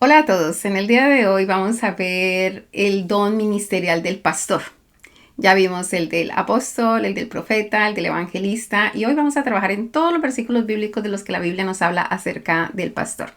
Hola a todos, en el día de hoy vamos a ver el don ministerial del pastor. Ya vimos el del apóstol, el del profeta, el del evangelista y hoy vamos a trabajar en todos los versículos bíblicos de los que la Biblia nos habla acerca del pastor.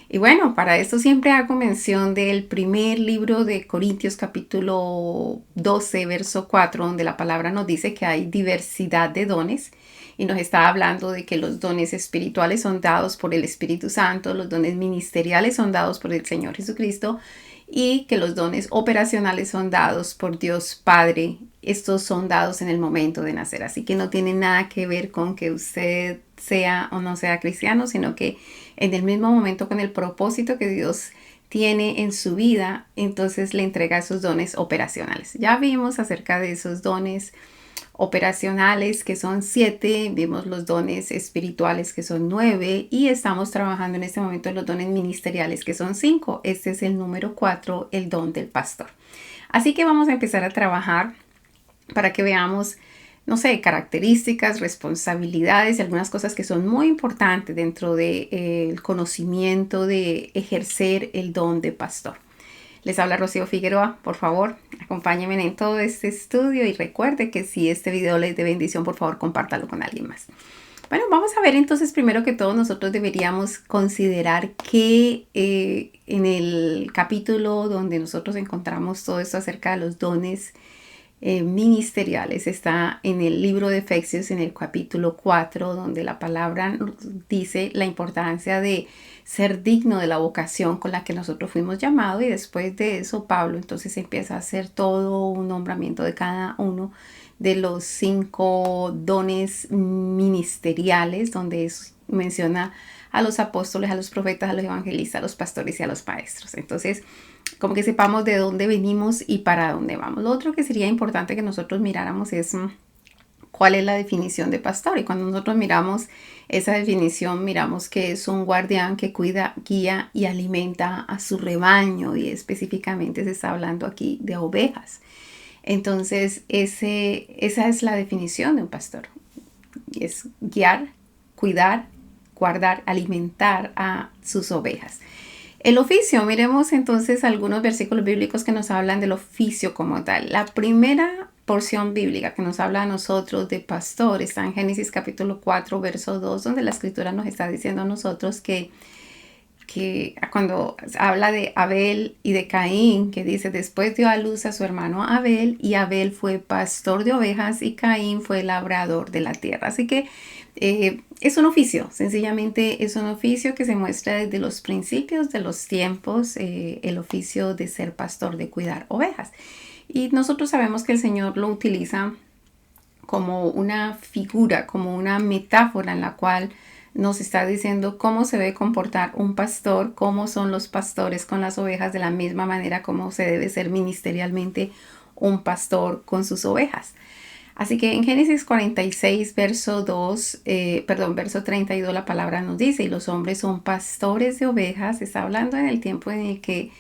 Y bueno, para esto siempre hago mención del primer libro de Corintios capítulo 12, verso 4, donde la palabra nos dice que hay diversidad de dones y nos está hablando de que los dones espirituales son dados por el Espíritu Santo, los dones ministeriales son dados por el Señor Jesucristo y que los dones operacionales son dados por Dios Padre. Estos son dados en el momento de nacer, así que no tiene nada que ver con que usted sea o no sea cristiano, sino que en el mismo momento con el propósito que Dios tiene en su vida, entonces le entrega esos dones operacionales. Ya vimos acerca de esos dones operacionales que son 7, vimos los dones espirituales que son 9 y estamos trabajando en este momento en los dones ministeriales que son 5. Este es el número 4, el don del pastor. Así que vamos a empezar a trabajar para que veamos, no sé, características, responsabilidades y algunas cosas que son muy importantes dentro del conocimiento de ejercer el don de pastor. Les habla Rocío Figueroa, por favor, acompáñenme en todo este estudio y recuerde que si este video les es de bendición, por favor, compártalo con alguien más. Bueno, vamos a ver entonces primero que todo nosotros deberíamos considerar que en el capítulo donde nosotros encontramos todo esto acerca de los dones ministeriales está en el libro de Efesios en el capítulo 4, donde la palabra dice la importancia de ser digno de la vocación con la que nosotros fuimos llamados, y después de eso Pablo entonces empieza a hacer todo un nombramiento de cada uno de los 5 dones ministeriales, donde menciona a los apóstoles, a los profetas, a los evangelistas, a los pastores y a los maestros. Entonces, como que sepamos de dónde venimos y para dónde vamos. Lo otro que sería importante que nosotros miráramos es cuál es la definición de pastor. Y cuando nosotros miramos esa definición, miramos que es un guardián que cuida, guía y alimenta a su rebaño, y específicamente se está hablando aquí de ovejas. Entonces, esa es la definición de un pastor. Es guiar, cuidar, guardar, alimentar a sus ovejas. El oficio, miremos entonces algunos versículos bíblicos que nos hablan del oficio como tal. La primera porción bíblica que nos habla a nosotros de pastor está en Génesis capítulo 4, verso 2, donde la escritura nos está diciendo a nosotros que cuando habla de Abel y de Caín, que dice, después dio a luz a su hermano Abel, y Abel fue pastor de ovejas y Caín fue labrador de la tierra. Así que es un oficio, sencillamente es un oficio que se muestra desde los principios de los tiempos, el oficio de ser pastor, de cuidar ovejas. Y nosotros sabemos que el Señor lo utiliza como una figura, como una metáfora en la cual nos está diciendo cómo se debe comportar un pastor, cómo son los pastores con las ovejas, de la misma manera como se debe ser ministerialmente un pastor con sus ovejas. Así que en Génesis 46, verso 32, la palabra nos dice, y los hombres son pastores de ovejas. Está hablando en el tiempo en el que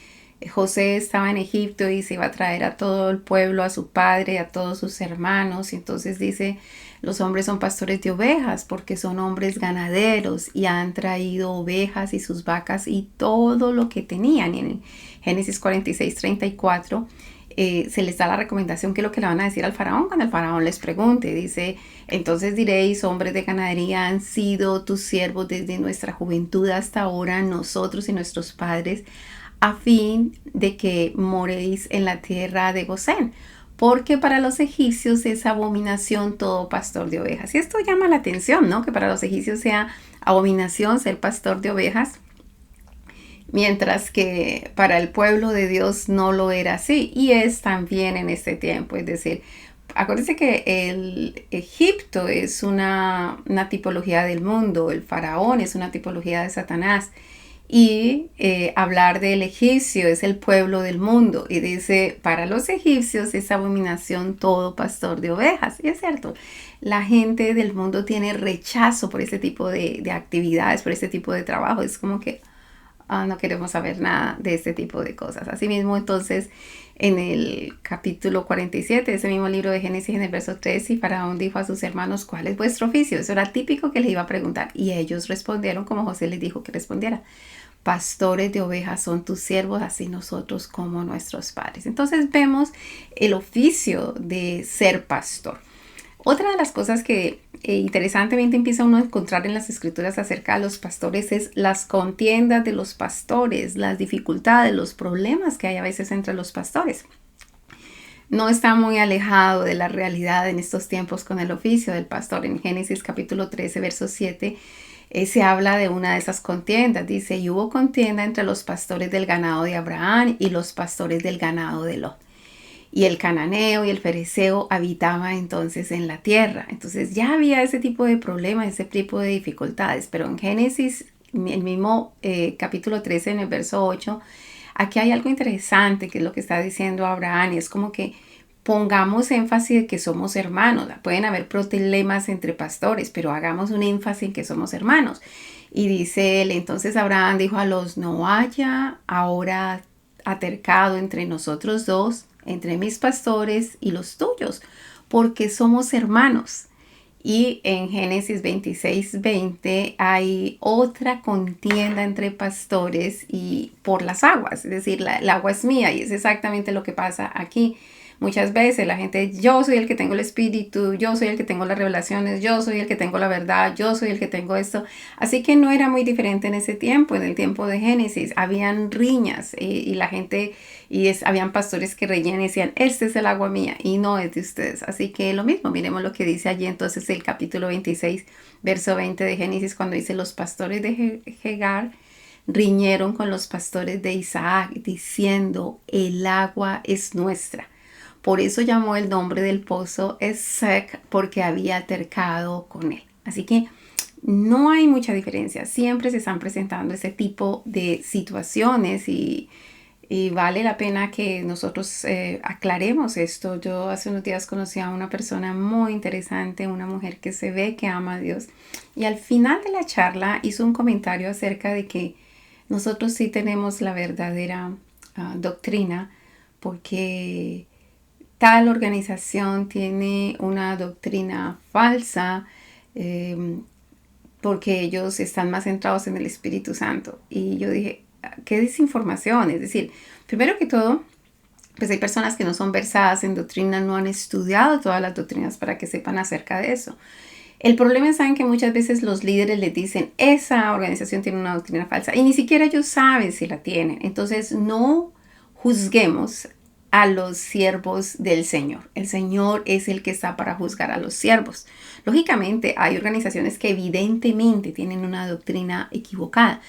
José estaba en Egipto y se iba a traer a todo el pueblo, a su padre, a todos sus hermanos. Y entonces dice, los hombres son pastores de ovejas porque son hombres ganaderos y han traído ovejas y sus vacas y todo lo que tenían. Y en Génesis 46, 34 se les da la recomendación que lo que le van a decir al faraón cuando el faraón les pregunte. Dice, entonces diréis, hombres de ganadería han sido tus siervos desde nuestra juventud hasta ahora, nosotros y nuestros padres, a fin de que moréis en la tierra de Gosén, porque para los egipcios es abominación todo pastor de ovejas. Y esto llama la atención, ¿no? Que para los egipcios sea abominación ser pastor de ovejas, mientras que para el pueblo de Dios no lo era así, y es también en este tiempo. Es decir, acuérdense que el Egipto es una tipología del mundo, el faraón es una tipología de Satanás, y hablar del egipcio es el pueblo del mundo, y dice, para los egipcios es abominación todo pastor de ovejas. Y es cierto, la gente del mundo tiene rechazo por este tipo de actividades, por este tipo de trabajo. Es como que no queremos saber nada de este tipo de cosas. Asimismo, entonces, en el capítulo 47, ese mismo libro de Génesis, en el verso 3, y Faraón dijo a sus hermanos, ¿cuál es vuestro oficio? Eso era típico que les iba a preguntar, y ellos respondieron como José les dijo que respondiera. pastores de ovejas son tus siervos, así nosotros como nuestros padres. Entonces vemos el oficio de ser pastor. Otra de las cosas que interesantemente empieza uno a encontrar en las escrituras acerca de los pastores es las contiendas de los pastores, las dificultades, los problemas que hay a veces entre los pastores. No está muy alejado de la realidad en estos tiempos con el oficio del pastor. En Génesis capítulo 13, verso 7, se habla de una de esas contiendas. Dice, y hubo contienda entre los pastores del ganado de Abraham y los pastores del ganado de Lot. Y el cananeo y el fereceo habitaban entonces en la tierra. Entonces ya había ese tipo de problemas, ese tipo de dificultades. Pero en Génesis, el mismo capítulo 13, en el verso 8, aquí hay algo interesante que es lo que está diciendo Abraham. Y es como que pongamos énfasis en que somos hermanos. Pueden haber problemas entre pastores, pero hagamos un énfasis en que somos hermanos. Y dice él, entonces Abraham dijo a los, no haya ahora altercado entre nosotros dos, entre mis pastores y los tuyos, porque somos hermanos. Y en Génesis 26:20 hay otra contienda entre pastores y por las aguas, es decir, el agua es mía, y es exactamente lo que pasa aquí. Muchas veces la gente, yo soy el que tengo el espíritu, yo soy el que tengo las revelaciones, yo soy el que tengo la verdad, yo soy el que tengo esto. Así que no era muy diferente en ese tiempo, en el tiempo de Génesis. Habían riñas y la gente, habían pastores que reían y decían, este es el agua mía y no es de ustedes. Así que lo mismo, miremos lo que dice allí entonces el capítulo 26, verso 20 de Génesis, cuando dice, los pastores de Gegar riñeron con los pastores de Isaac, diciendo, el agua es nuestra. Por eso llamó el nombre del pozo Esek, porque había altercado con él. Así que no hay mucha diferencia. Siempre se están presentando ese tipo de situaciones y vale la pena que nosotros aclaremos esto. Yo hace unos días conocí a una persona muy interesante, una mujer que se ve que ama a Dios. Y al final de la charla hizo un comentario acerca de que nosotros sí tenemos la verdadera doctrina, porque tal organización tiene una doctrina falsa porque ellos están más centrados en el Espíritu Santo. Y yo dije, ¿qué desinformación? Es decir, primero que todo, pues hay personas que no son versadas en doctrina, no han estudiado todas las doctrinas para que sepan acerca de eso. El problema es que muchas veces los líderes les dicen, esa organización tiene una doctrina falsa, y ni siquiera ellos saben si la tienen. Entonces no juzguemos a los siervos del Señor. El Señor es el que está para juzgar a los siervos. Lógicamente hay organizaciones que evidentemente tienen una doctrina equivocada,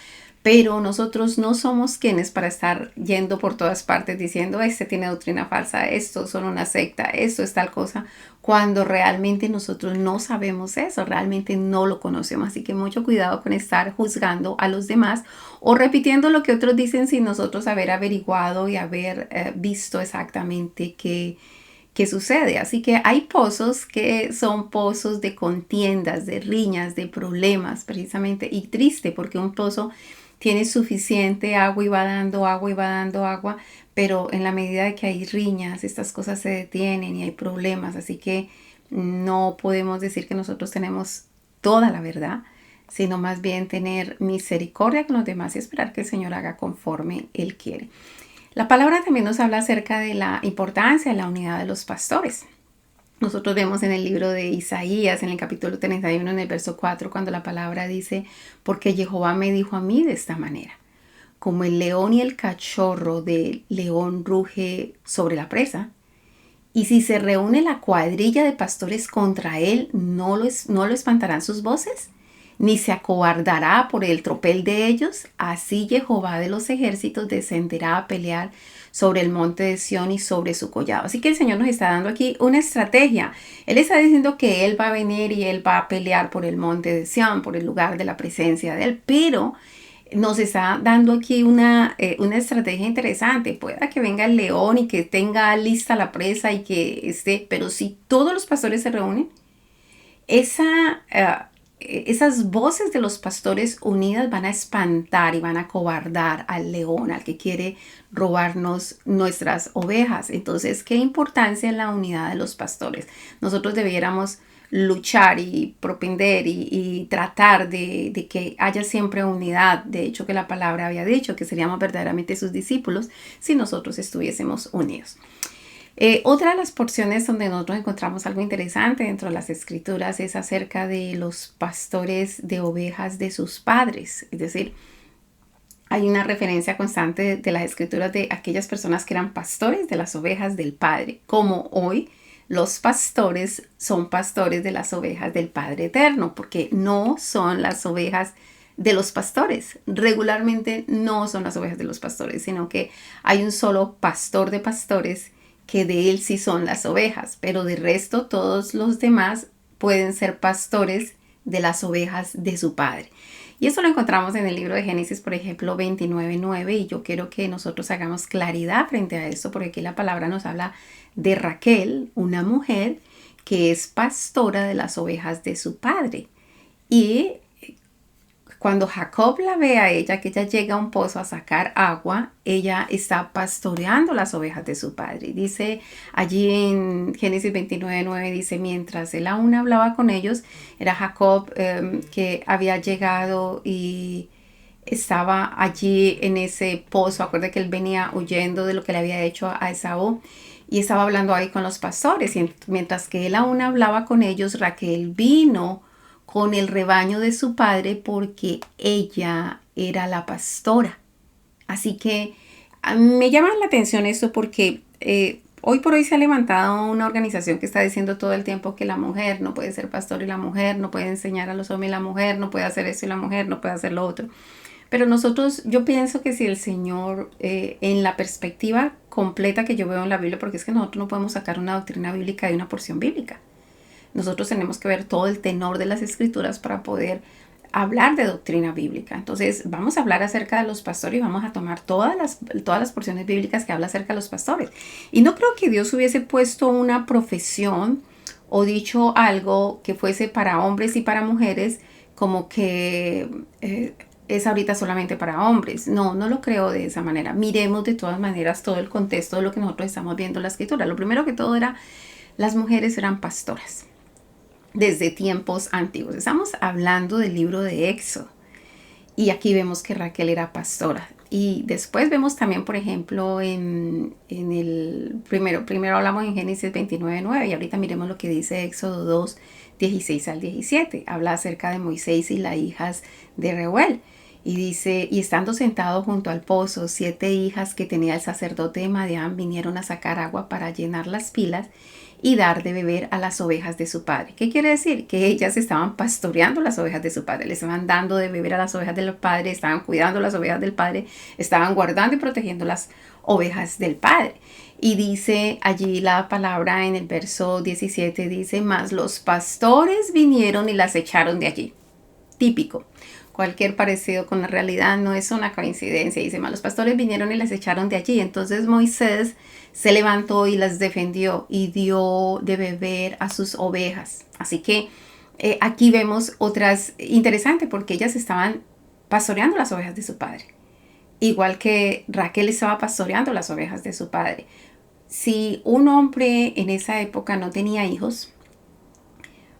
pero nosotros no somos quienes para estar yendo por todas partes diciendo, este tiene doctrina falsa, esto son una secta, esto es tal cosa, cuando realmente nosotros no sabemos eso, realmente no lo conocemos. Así que mucho cuidado con estar juzgando a los demás o repitiendo lo que otros dicen sin nosotros haber averiguado y haber visto exactamente qué sucede. Así que hay pozos que son pozos de contiendas, de riñas, de problemas precisamente, y triste porque un pozo tiene suficiente agua y va dando agua y va dando agua, pero en la medida de que hay riñas, estas cosas se detienen y hay problemas. Así que no podemos decir que nosotros tenemos toda la verdad, sino más bien tener misericordia con los demás y esperar que el Señor haga conforme Él quiere. La palabra también nos habla acerca de la importancia de la unidad de los pastores. Nosotros vemos en el libro de Isaías, en el capítulo 31, en el verso 4, cuando la palabra dice, porque Jehová me dijo a mí de esta manera, como el león y el cachorro del león ruge sobre la presa, y si se reúne la cuadrilla de pastores contra él, no lo espantarán sus voces, ni se acobardará por el tropel de ellos. Así Jehová de los ejércitos descenderá a pelear sobre el monte de Sión y sobre su collado. Así que el Señor nos está dando aquí una estrategia. Él está diciendo que Él va a venir y Él va a pelear por el monte de Sión, por el lugar de la presencia de Él, pero nos está dando aquí una estrategia interesante. Pueda que venga el león y que tenga lista la presa y que esté, pero si todos los pastores se reúnen, esas voces de los pastores unidas van a espantar y van a cobardar al león, al que quiere robarnos nuestras ovejas. Entonces, ¿qué importancia en la unidad de los pastores? Nosotros debiéramos luchar y propender y tratar de que haya siempre unidad. De hecho, que la palabra había dicho que seríamos verdaderamente sus discípulos si nosotros estuviésemos unidos. Otra de las porciones donde nosotros encontramos algo interesante dentro de las escrituras es acerca de los pastores de ovejas de sus padres. Es decir, hay una referencia constante de las escrituras de aquellas personas que eran pastores de las ovejas del Padre, como hoy los pastores son pastores de las ovejas del Padre Eterno, porque no son las ovejas de los pastores. Regularmente no son las ovejas de los pastores, sino que hay un solo pastor de pastores que de él sí son las ovejas, pero de resto todos los demás pueden ser pastores de las ovejas de su Padre. Y eso lo encontramos en el libro de Génesis, por ejemplo, 29:9, y yo quiero que nosotros hagamos claridad frente a esto, porque aquí la palabra nos habla de Raquel, una mujer que es pastora de las ovejas de su padre. Y cuando Jacob la ve a ella, que ella llega a un pozo a sacar agua, ella está pastoreando las ovejas de su padre. Dice allí en Génesis 29:9, dice, mientras él aún hablaba con ellos, era Jacob que había llegado y estaba allí en ese pozo. Acuerda que él venía huyendo de lo que le había hecho a Esaú y estaba hablando ahí con los pastores. Y mientras que él aún hablaba con ellos, Raquel vino con el rebaño de su padre porque ella era la pastora. Así que me llama la atención esto porque hoy por hoy se ha levantado una organización que está diciendo todo el tiempo que la mujer no puede ser pastor y la mujer no puede enseñar a los hombres y la mujer no puede hacer esto y la mujer no puede hacer lo otro. Pero nosotros, yo pienso que si el Señor, en la perspectiva completa que yo veo en la Biblia, porque es que nosotros no podemos sacar una doctrina bíblica de una porción bíblica. Nosotros tenemos que ver todo el tenor de las escrituras para poder hablar de doctrina bíblica. Entonces vamos a hablar acerca de los pastores y vamos a tomar todas las porciones bíblicas que habla acerca de los pastores. Y no creo que Dios hubiese puesto una profesión o dicho algo que fuese para hombres y para mujeres como que es ahorita solamente para hombres. No, no lo creo de esa manera. Miremos de todas maneras todo el contexto de lo que nosotros estamos viendo en la escritura. Lo primero que todo era, las mujeres eran pastoras desde tiempos antiguos. Estamos hablando del libro de Éxodo y aquí vemos que Raquel era pastora. Y después vemos también, por ejemplo, en el primero hablamos en Génesis 29:9 y ahorita miremos lo que dice Éxodo 2:16 al 17. Habla acerca de Moisés y las hijas de Reuel. Y dice, y estando sentado junto al pozo, 7 hijas que tenía el sacerdote de Madián vinieron a sacar agua para llenar las pilas y dar de beber a las ovejas de su padre. ¿Qué quiere decir? Que ellas estaban pastoreando las ovejas de su padre, le estaban dando de beber a las ovejas del padre, estaban cuidando las ovejas del padre, estaban guardando y protegiendo las ovejas del padre. Y dice allí la palabra en el verso 17, dice, mas los pastores vinieron y las echaron de allí. Típico. Cualquier parecido con la realidad no es una coincidencia. Dice, los pastores vinieron y las echaron de allí. Entonces Moisés se levantó y las defendió y dio de beber a sus ovejas. Así que aquí vemos otras interesantes porque ellas estaban pastoreando las ovejas de su padre. Igual que Raquel estaba pastoreando las ovejas de su padre. Si un hombre en esa época no tenía hijos,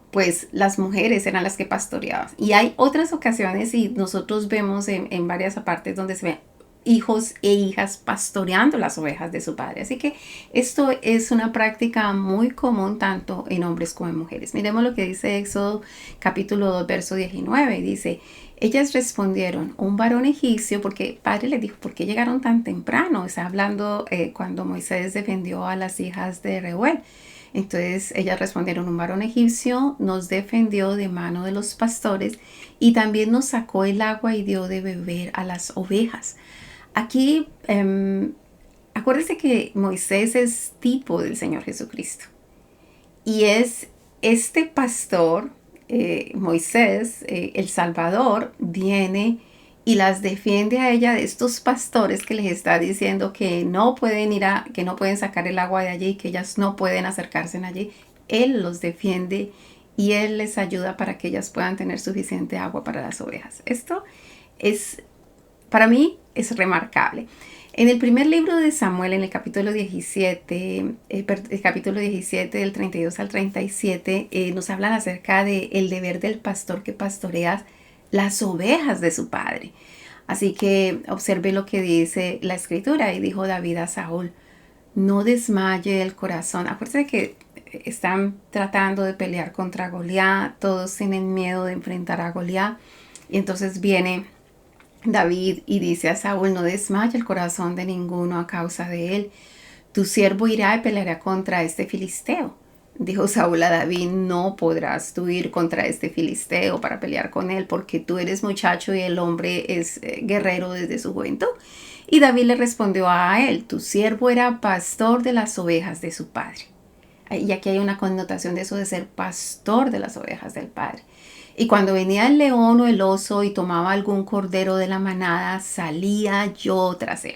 pues las mujeres eran las que pastoreaban. Y hay otras ocasiones y nosotros vemos en varias partes donde se ven hijos e hijas pastoreando las ovejas de su padre. Así que esto es una práctica muy común tanto en hombres como en mujeres. Miremos lo que dice Éxodo capítulo 2, verso 19. Dice, ellas respondieron, un varón egipcio, porque el padre les dijo, ¿por qué llegaron tan temprano? Está hablando cuando Moisés defendió a las hijas de Reuel. Entonces ellas respondieron, un varón egipcio nos defendió de mano de los pastores y también nos sacó el agua y dio de beber a las ovejas. Aquí, acuérdense que Moisés es tipo del Señor Jesucristo. Y es este pastor, Moisés, el Salvador, viene y las defiende a ella de estos pastores que les está diciendo que no pueden que no pueden sacar el agua de allí, que ellas no pueden acercarse allí. Él los defiende y él les ayuda para que ellas puedan tener suficiente agua para las ovejas. Esto es, para mí, es remarcable. En el primer libro de Samuel, en el capítulo 17, el capítulo 17 del 32 al 37, nos hablan acerca del deber del pastor que pastorea las ovejas de su padre. Así que observe lo que dice la escritura. Y dijo David a Saúl: no desmaye el corazón. Acuérdense que están tratando de pelear contra Goliat, todos tienen miedo de enfrentar a Goliat. Y entonces viene David y dice a Saúl: no desmaye el corazón de ninguno a causa de él. Tu siervo irá y peleará contra este filisteo. Dijo Saúl a David: no podrás tú ir contra este filisteo para pelear con él, porque tú eres muchacho y el hombre es guerrero desde su juventud. Y David le respondió a él: tu siervo era pastor de las ovejas de su padre. Y aquí hay una connotación de eso de ser pastor de las ovejas del padre. Y cuando venía el león o el oso y tomaba algún cordero de la manada, salía yo tras él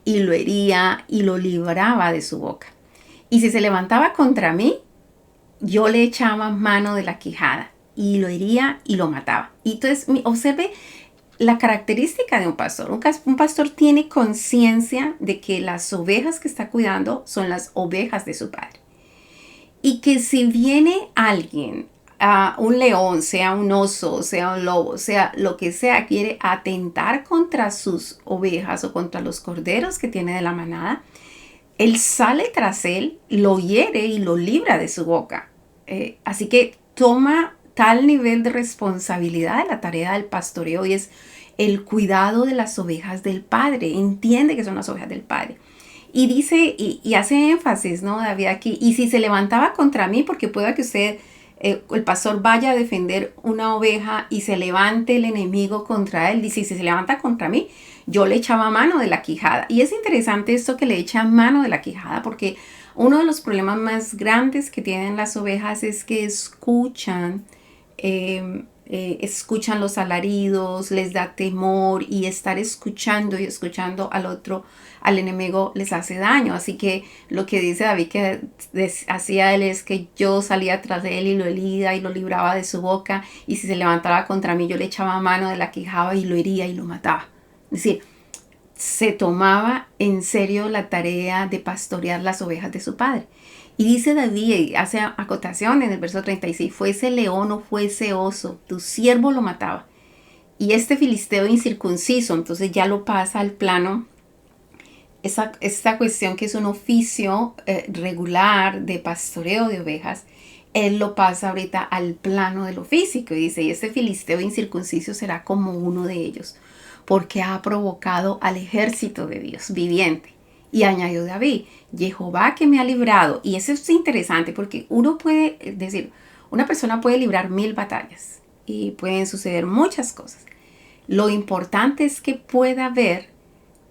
y lo hería y lo libraba de su boca. Y si se levantaba contra mí, yo le echaba mano de la quijada y lo hería y lo mataba. Y entonces observe la característica de un pastor. Un pastor tiene conciencia de que las ovejas que está cuidando son las ovejas de su padre. Y que si viene alguien, un león, sea un oso, sea un lobo, sea lo que sea, quiere atentar contra sus ovejas o contra los corderos que tiene de la manada, él sale tras él, lo hiere y lo libra de su boca. Así que toma tal nivel de responsabilidad de la tarea del pastoreo, y es el cuidado de las ovejas del Padre. Entiende que son las ovejas del Padre. Y dice, y hace énfasis, ¿no, David, aquí? Y si se levantaba contra mí, porque pueda que usted, el pastor vaya a defender una oveja y se levante el enemigo contra él. Dice: si se levanta contra mí, yo le echaba mano de la quijada. Y es interesante esto que le echa mano de la quijada, porque uno de los problemas más grandes que tienen las ovejas es que escuchan los alaridos, les da temor, y estar escuchando y escuchando al otro, al enemigo, les hace daño. Así que lo que dice David que hacía él es que yo salía tras de él y lo hería y lo libraba de su boca, y si se levantaba contra mí, yo le echaba mano de la quijada y lo hería y lo mataba. Es decir, se tomaba en serio la tarea de pastorear las ovejas de su padre. Y dice David, hace acotación en el verso 36, fuese león o fuese oso, tu siervo lo mataba. Y este filisteo incircunciso, entonces ya lo pasa al plano, esta cuestión que es un oficio regular de pastoreo de ovejas, él lo pasa ahorita al plano de lo físico. Y dice: y este filisteo incircunciso será como uno de ellos, porque ha provocado al ejército de Dios viviente. Y añadió David: Jehová que me ha librado. Y eso es interesante, porque uno puede decir, una persona puede librar 1000 batallas y pueden suceder muchas cosas. Lo importante es que pueda ver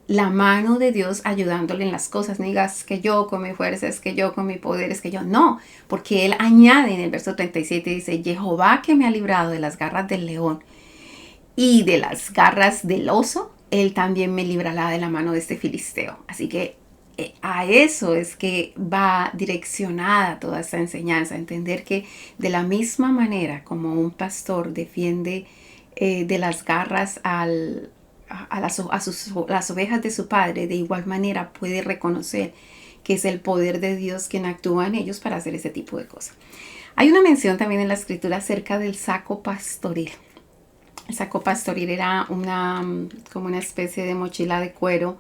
la mano de Dios ayudándole en las cosas. No digas que yo con mi fuerza, es que yo con mi poder, es que yo. No, porque él añade en el verso 37, dice: Jehová que me ha librado de las garras del león y de las garras del oso, él también me librará de la mano de este filisteo. Así que a eso es que va direccionada toda esta enseñanza. Entender que de la misma manera como un pastor defiende de las garras las ovejas de su padre, de igual manera puede reconocer que es el poder de Dios quien actúa en ellos para hacer ese tipo de cosas. Hay una mención también en la escritura acerca del saco pastoril. El saco pastoril era como una especie de mochila de cuero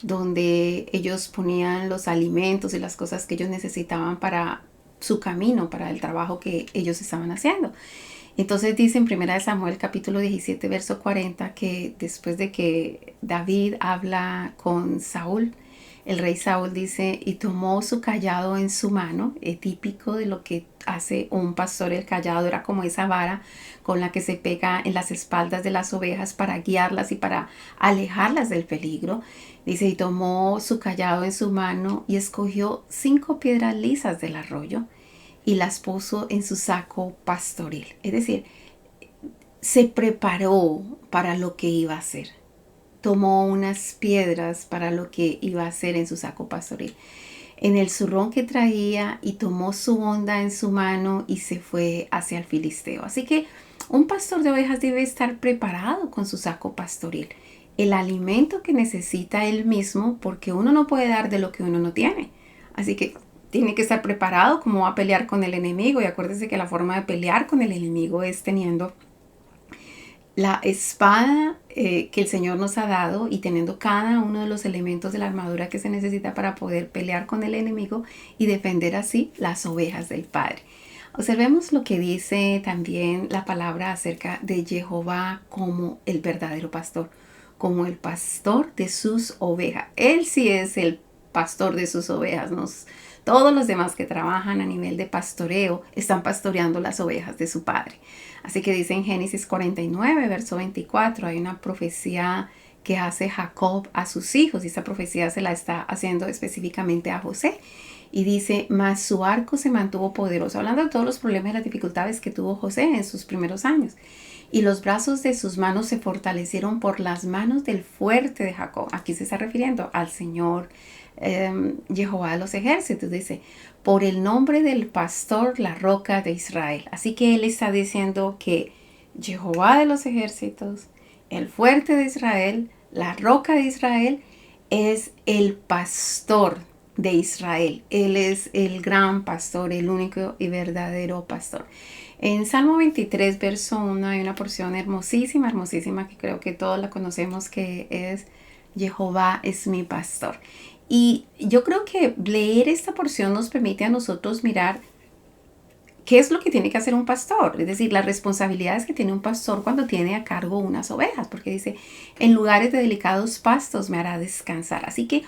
donde ellos ponían los alimentos y las cosas que ellos necesitaban para su camino, para el trabajo que ellos estaban haciendo. Entonces dice en 1 Samuel capítulo 17 verso 40 que después de que David habla con Saúl, el rey Saúl dice: y tomó su callado en su mano. Típico de lo que hace un pastor. El callado era como esa vara con la que se pega en las espaldas de las ovejas para guiarlas y para alejarlas del peligro. Dice: y tomó su callado en su mano y escogió 5 piedras lisas del arroyo y las puso en su saco pastoril. Es decir, se preparó para lo que iba a hacer. Tomó unas piedras para lo que iba a hacer en su saco pastoril, en el zurrón que traía, y tomó su honda en su mano y se fue hacia el filisteo. Así que un pastor de ovejas debe estar preparado con su saco pastoril. el alimento que necesita él mismo, porque uno no puede dar de lo que uno no tiene. Así que tiene que estar preparado cómo va a pelear con el enemigo. Y acuérdese que la forma de pelear con el enemigo es teniendo la espada que el Señor nos ha dado y teniendo cada uno de los elementos de la armadura que se necesita para poder pelear con el enemigo y defender así las ovejas del Padre. Observemos lo que dice también la palabra acerca de Jehová como el verdadero pastor, como el pastor de sus ovejas. Él sí es el pastor de sus ovejas. Todos los demás que trabajan a nivel de pastoreo están pastoreando las ovejas de su padre. Así que dice en Génesis 49, verso 24, hay una profecía que hace Jacob a sus hijos y esa profecía se la está haciendo específicamente a José. Y dice, mas su arco se mantuvo poderoso, hablando de todos los problemas y las dificultades que tuvo José en sus primeros años. Y los brazos de sus manos se fortalecieron por las manos del fuerte de Jacob. Aquí se está refiriendo al Señor Jehová de los ejércitos. Dice, por el nombre del pastor, la roca de Israel. Así que él está diciendo que Jehová de los ejércitos, el fuerte de Israel, la roca de Israel, es el pastor de Israel. Él es el gran pastor, el único y verdadero pastor. En Salmo 23, verso 1, hay una porción hermosísima, hermosísima, que creo que todos la conocemos, que es Jehová es mi pastor. Y yo creo que leer esta porción nos permite a nosotros mirar qué es lo que tiene que hacer un pastor, es decir, las responsabilidades que tiene un pastor cuando tiene a cargo unas ovejas, porque dice, en lugares de delicados pastos me hará descansar. Así que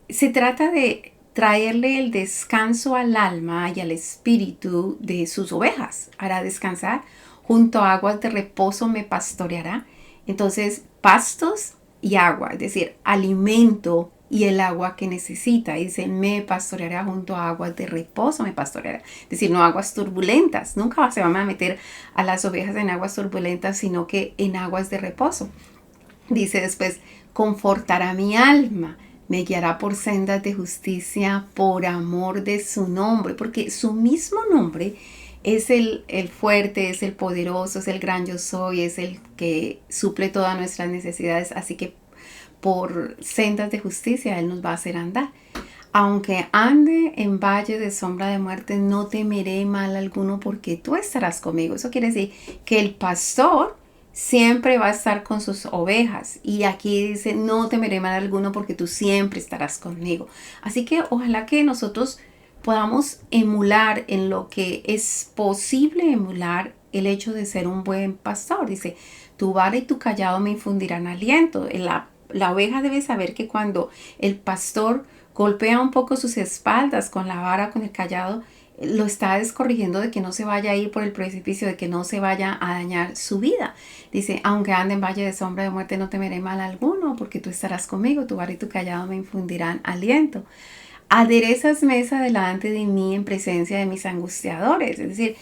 se trata de traerle el descanso al alma y al espíritu de sus ovejas. Hará descansar, junto a aguas de reposo me pastoreará. Entonces, pastos y agua, es decir, alimento y el agua que necesita. Y dice, me pastoreará junto a aguas de reposo, me pastoreará. Es decir, no aguas turbulentas. Nunca se van a meter a las ovejas en aguas turbulentas, sino que en aguas de reposo. Dice después, confortará mi alma. Me guiará por sendas de justicia por amor de su nombre, porque su mismo nombre es el fuerte, es el poderoso, es el gran yo soy, es el que suple todas nuestras necesidades. Así que por sendas de justicia Él nos va a hacer andar. Aunque ande en valle de sombra de muerte, no temeré mal alguno porque tú estarás conmigo. Eso quiere decir que el pastor siempre va a estar con sus ovejas. Y aquí dice, no temeré mal alguno porque tú siempre estarás conmigo. Así que ojalá que nosotros podamos emular en lo que es posible emular el hecho de ser un buen pastor. Dice, tu vara y tu callado me infundirán aliento. La oveja debe saber que cuando el pastor golpea un poco sus espaldas con la vara, con el callado, lo está descorrigiendo de que no se vaya a ir por el precipicio, de que no se vaya a dañar su vida. Dice, aunque ande en valle de sombra de muerte, no temeré mal alguno, porque tú estarás conmigo, tu vara y tu callado me infundirán aliento. Aderezas mesa delante de mí en presencia de mis angustiadores. Es decir,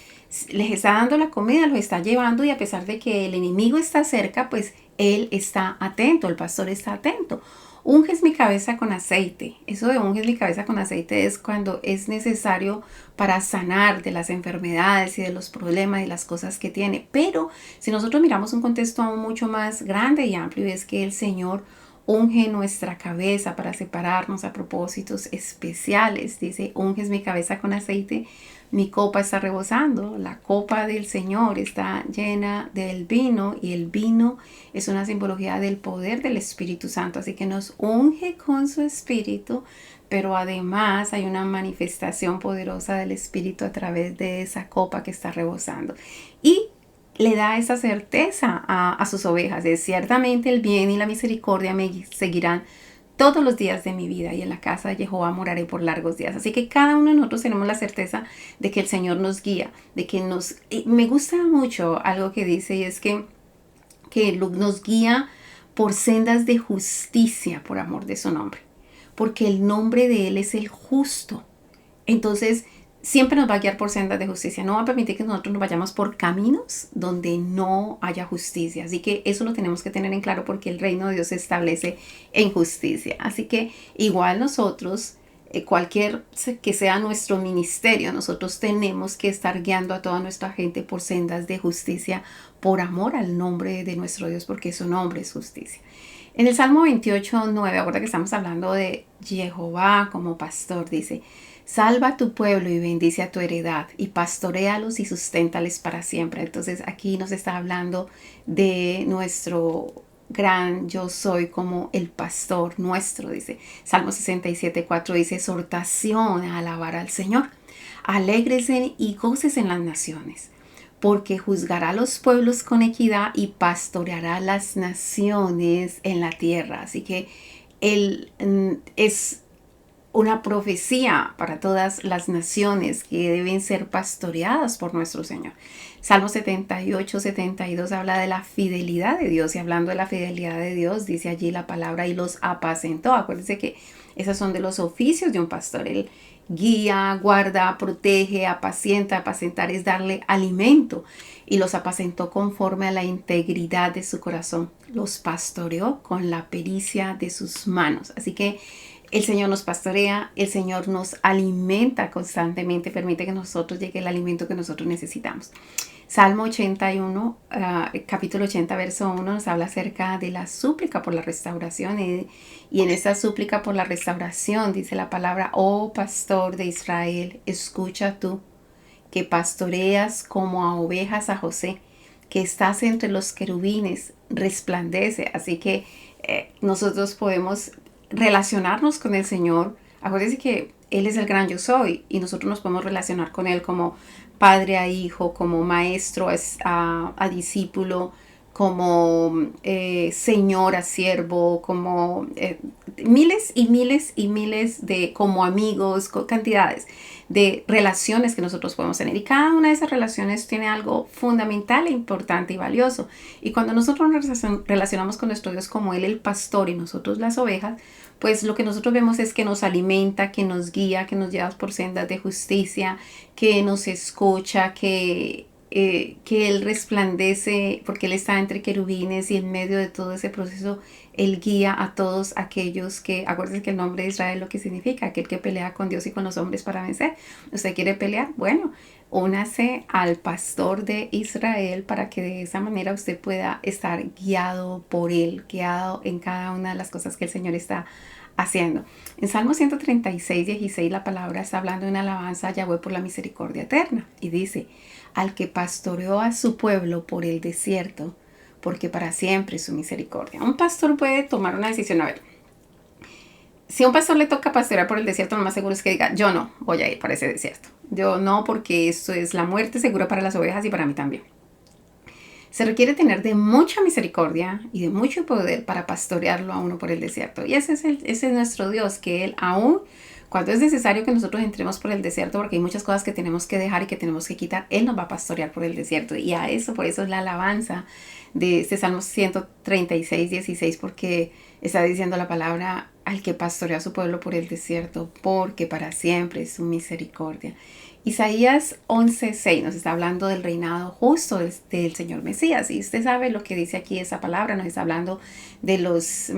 les está dando la comida, los está llevando y a pesar de que el enemigo está cerca, pues él está atento, el pastor está atento. Unges mi cabeza con aceite. Eso de unges mi cabeza con aceite es cuando es necesario para sanar de las enfermedades y de los problemas y las cosas que tiene. Pero si nosotros miramos un contexto aún mucho más grande y amplio, es que el Señor unge nuestra cabeza para separarnos a propósitos especiales. Dice, unges mi cabeza con aceite, mi copa está rebosando. La copa del Señor está llena del vino y el vino es una simbología del poder del Espíritu Santo. Así que nos unge con su Espíritu, pero además hay una manifestación poderosa del Espíritu a través de esa copa que está rebosando. Y le da esa certeza a sus ovejas de ciertamente el bien y la misericordia me seguirán todos los días de mi vida y en la casa de Jehová moraré por largos días. Así que cada uno de nosotros tenemos la certeza de que el Señor nos guía, de que me gusta mucho algo que dice y es que nos guía por sendas de justicia por amor de su nombre, porque el nombre de Él es el justo. Entonces, siempre nos va a guiar por sendas de justicia. No va a permitir que nosotros nos vayamos por caminos donde no haya justicia. Así que eso lo tenemos que tener en claro porque el reino de Dios se establece en justicia. Así que igual nosotros, cualquier que sea nuestro ministerio, nosotros tenemos que estar guiando a toda nuestra gente por sendas de justicia por amor al nombre de nuestro Dios porque su nombre es justicia. En el Salmo 28:9, ahora que estamos hablando de Jehová como pastor, dice, salva a tu pueblo y bendice a tu heredad y pastoréalos y susténtales para siempre. Entonces aquí nos está hablando de nuestro gran yo soy como el pastor nuestro, dice. Salmo 67:4 dice, exhortación a alabar al Señor. Alégresen y goces en las naciones, porque juzgará a los pueblos con equidad y pastoreará las naciones en la tierra. Así que Él es una profecía para todas las naciones que deben ser pastoreadas por nuestro Señor. Salmo 78:72 habla de la fidelidad de Dios, y hablando de la fidelidad de Dios, dice allí la palabra, y los apacentó. Acuérdense que esos son de los oficios de un pastor. Él guía, guarda, protege, apacienta. Apacentar es darle alimento, y los apacentó conforme a la integridad de su corazón. Los pastoreó con la pericia de sus manos. Así que el Señor nos pastorea, el Señor nos alimenta constantemente, permite que nosotros llegue el alimento que nosotros necesitamos. Salmo 81, capítulo 80, verso 1 nos habla acerca de la súplica por la restauración, y en esta súplica por la restauración dice la palabra, oh pastor de Israel, escucha tú, que pastoreas como a ovejas a José, que estás entre los querubines, resplandece. Así que nosotros podemos relacionarnos con el Señor. Acuérdense que Él es el gran yo soy, y nosotros nos podemos relacionar con Él como padre a hijo, como maestro a discípulo, como señor a siervo, como miles y miles y miles de, como amigos, cantidades de relaciones que nosotros podemos tener, y cada una de esas relaciones tiene algo fundamental e importante y valioso. Y cuando nosotros nos relacionamos con nuestro Dios como Él el pastor y nosotros las ovejas, pues lo que nosotros vemos es que nos alimenta, que nos guía, que nos lleva por sendas de justicia, que nos escucha, que Él resplandece porque Él está entre querubines, y en medio de todo ese proceso Él guía a todos aquellos que, acuérdense que el nombre de Israel lo que significa, aquel que pelea con Dios y con los hombres para vencer. ¿Usted quiere pelear? Bueno, únase al pastor de Israel para que de esa manera usted pueda estar guiado por Él, guiado en cada una de las cosas que el Señor está haciendo. En Salmo 136:16 la palabra está hablando de una alabanza a Yahweh por la misericordia eterna, y dice, al que pastoreó a su pueblo por el desierto, porque para siempre es su misericordia. Un pastor puede tomar una decisión. A ver, si a un pastor le toca pastorear por el desierto, lo más seguro es que diga, yo no voy a ir para ese desierto. Yo no, porque esto es la muerte segura para las ovejas y para mí también. Se requiere tener de mucha misericordia y de mucho poder para pastorearlo a uno por el desierto. Y ese es nuestro Dios, que Él aún cuando es necesario que nosotros entremos por el desierto, porque hay muchas cosas que tenemos que dejar y que tenemos que quitar, Él nos va a pastorear por el desierto. Y a eso, por eso es la alabanza de este Salmo 136:16, porque está diciendo la palabra, al que pastorea a su pueblo por el desierto, porque para siempre es su misericordia. Isaías 11:6 nos está hablando del reinado justo del Señor Mesías. Y usted sabe lo que dice aquí esa palabra. Nos está hablando de los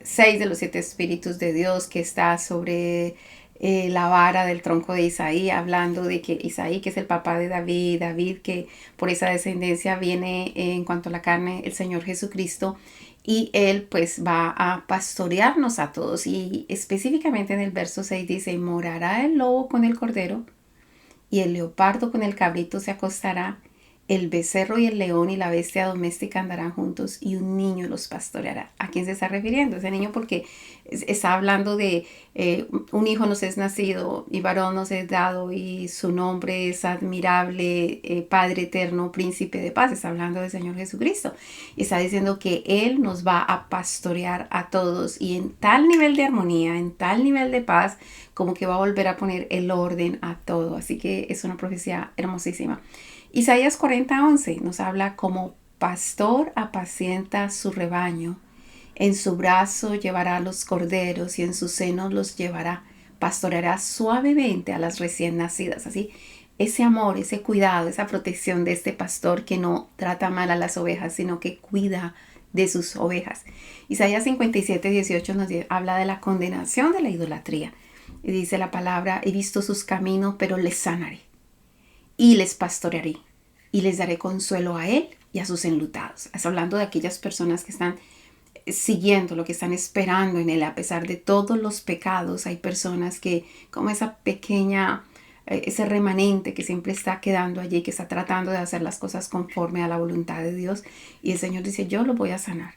6 de los 7 espíritus de Dios que está sobre la vara del tronco de Isaí, hablando de que Isaí, que es el papá de David, David que por esa descendencia viene en cuanto a la carne el Señor Jesucristo, y Él pues va a pastorearnos a todos. Y específicamente en el verso 6 dice, morará el lobo con el cordero, y el leopardo con el cabrito se acostará, el becerro y el león y la bestia doméstica andarán juntos, y un niño los pastoreará. ¿A quién se está refiriendo ese niño? Porque está hablando de un hijo nos es nacido y varón nos es dado, y su nombre es admirable, Padre eterno, príncipe de paz. Está hablando del Señor Jesucristo. Y está diciendo que Él nos va a pastorear a todos, y en tal nivel de armonía, en tal nivel de paz, como que va a volver a poner el orden a todo. Así que es una profecía hermosísima. Isaías 40:11 nos habla, como pastor apacienta su rebaño, en su brazo llevará los corderos y en su seno los llevará, pastoreará suavemente a las recién nacidas. Así, ese amor, ese cuidado, esa protección de este pastor que no trata mal a las ovejas, sino que cuida de sus ovejas. Isaías 57:18 nos habla de la condenación de la idolatría. Y dice la palabra, he visto sus caminos, pero les sanaré y les pastorearé y les daré consuelo a él y a sus enlutados. Está hablando de aquellas personas que están siguiendo, lo que están esperando en Él. A pesar de todos los pecados, hay personas que, como esa pequeña, ese remanente que siempre está quedando allí, que está tratando de hacer las cosas conforme a la voluntad de Dios. Y el Señor dice, yo los voy a sanar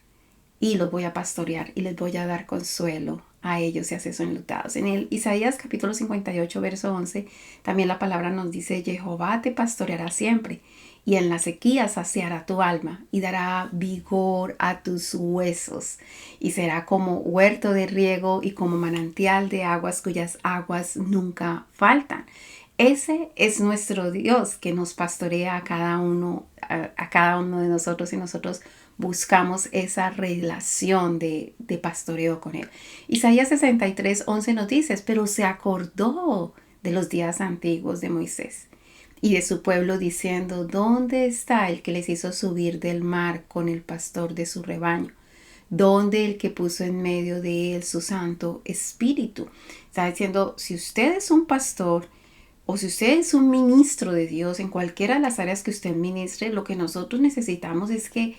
y los voy a pastorear y les voy a dar consuelo a ellos y a esos enlutados. En el Isaías capítulo 58, verso 11, también la palabra nos dice, Jehová te pastoreará siempre, y en la sequía saciará tu alma, y dará vigor a tus huesos, y será como huerto de riego y como manantial de aguas cuyas aguas nunca faltan. Ese es nuestro Dios que nos pastorea a cada uno de nosotros, y nosotros buscamos esa relación de pastoreo con Él. Isaías 63, 11 nos dice, pero se acordó de los días antiguos de Moisés y de su pueblo diciendo, ¿dónde está el que les hizo subir del mar con el pastor de su rebaño? ¿Dónde el que puso en medio de él su santo espíritu? Está diciendo, si usted es un pastor, o si usted es un ministro de Dios en cualquiera de las áreas que usted ministre, lo que nosotros necesitamos es que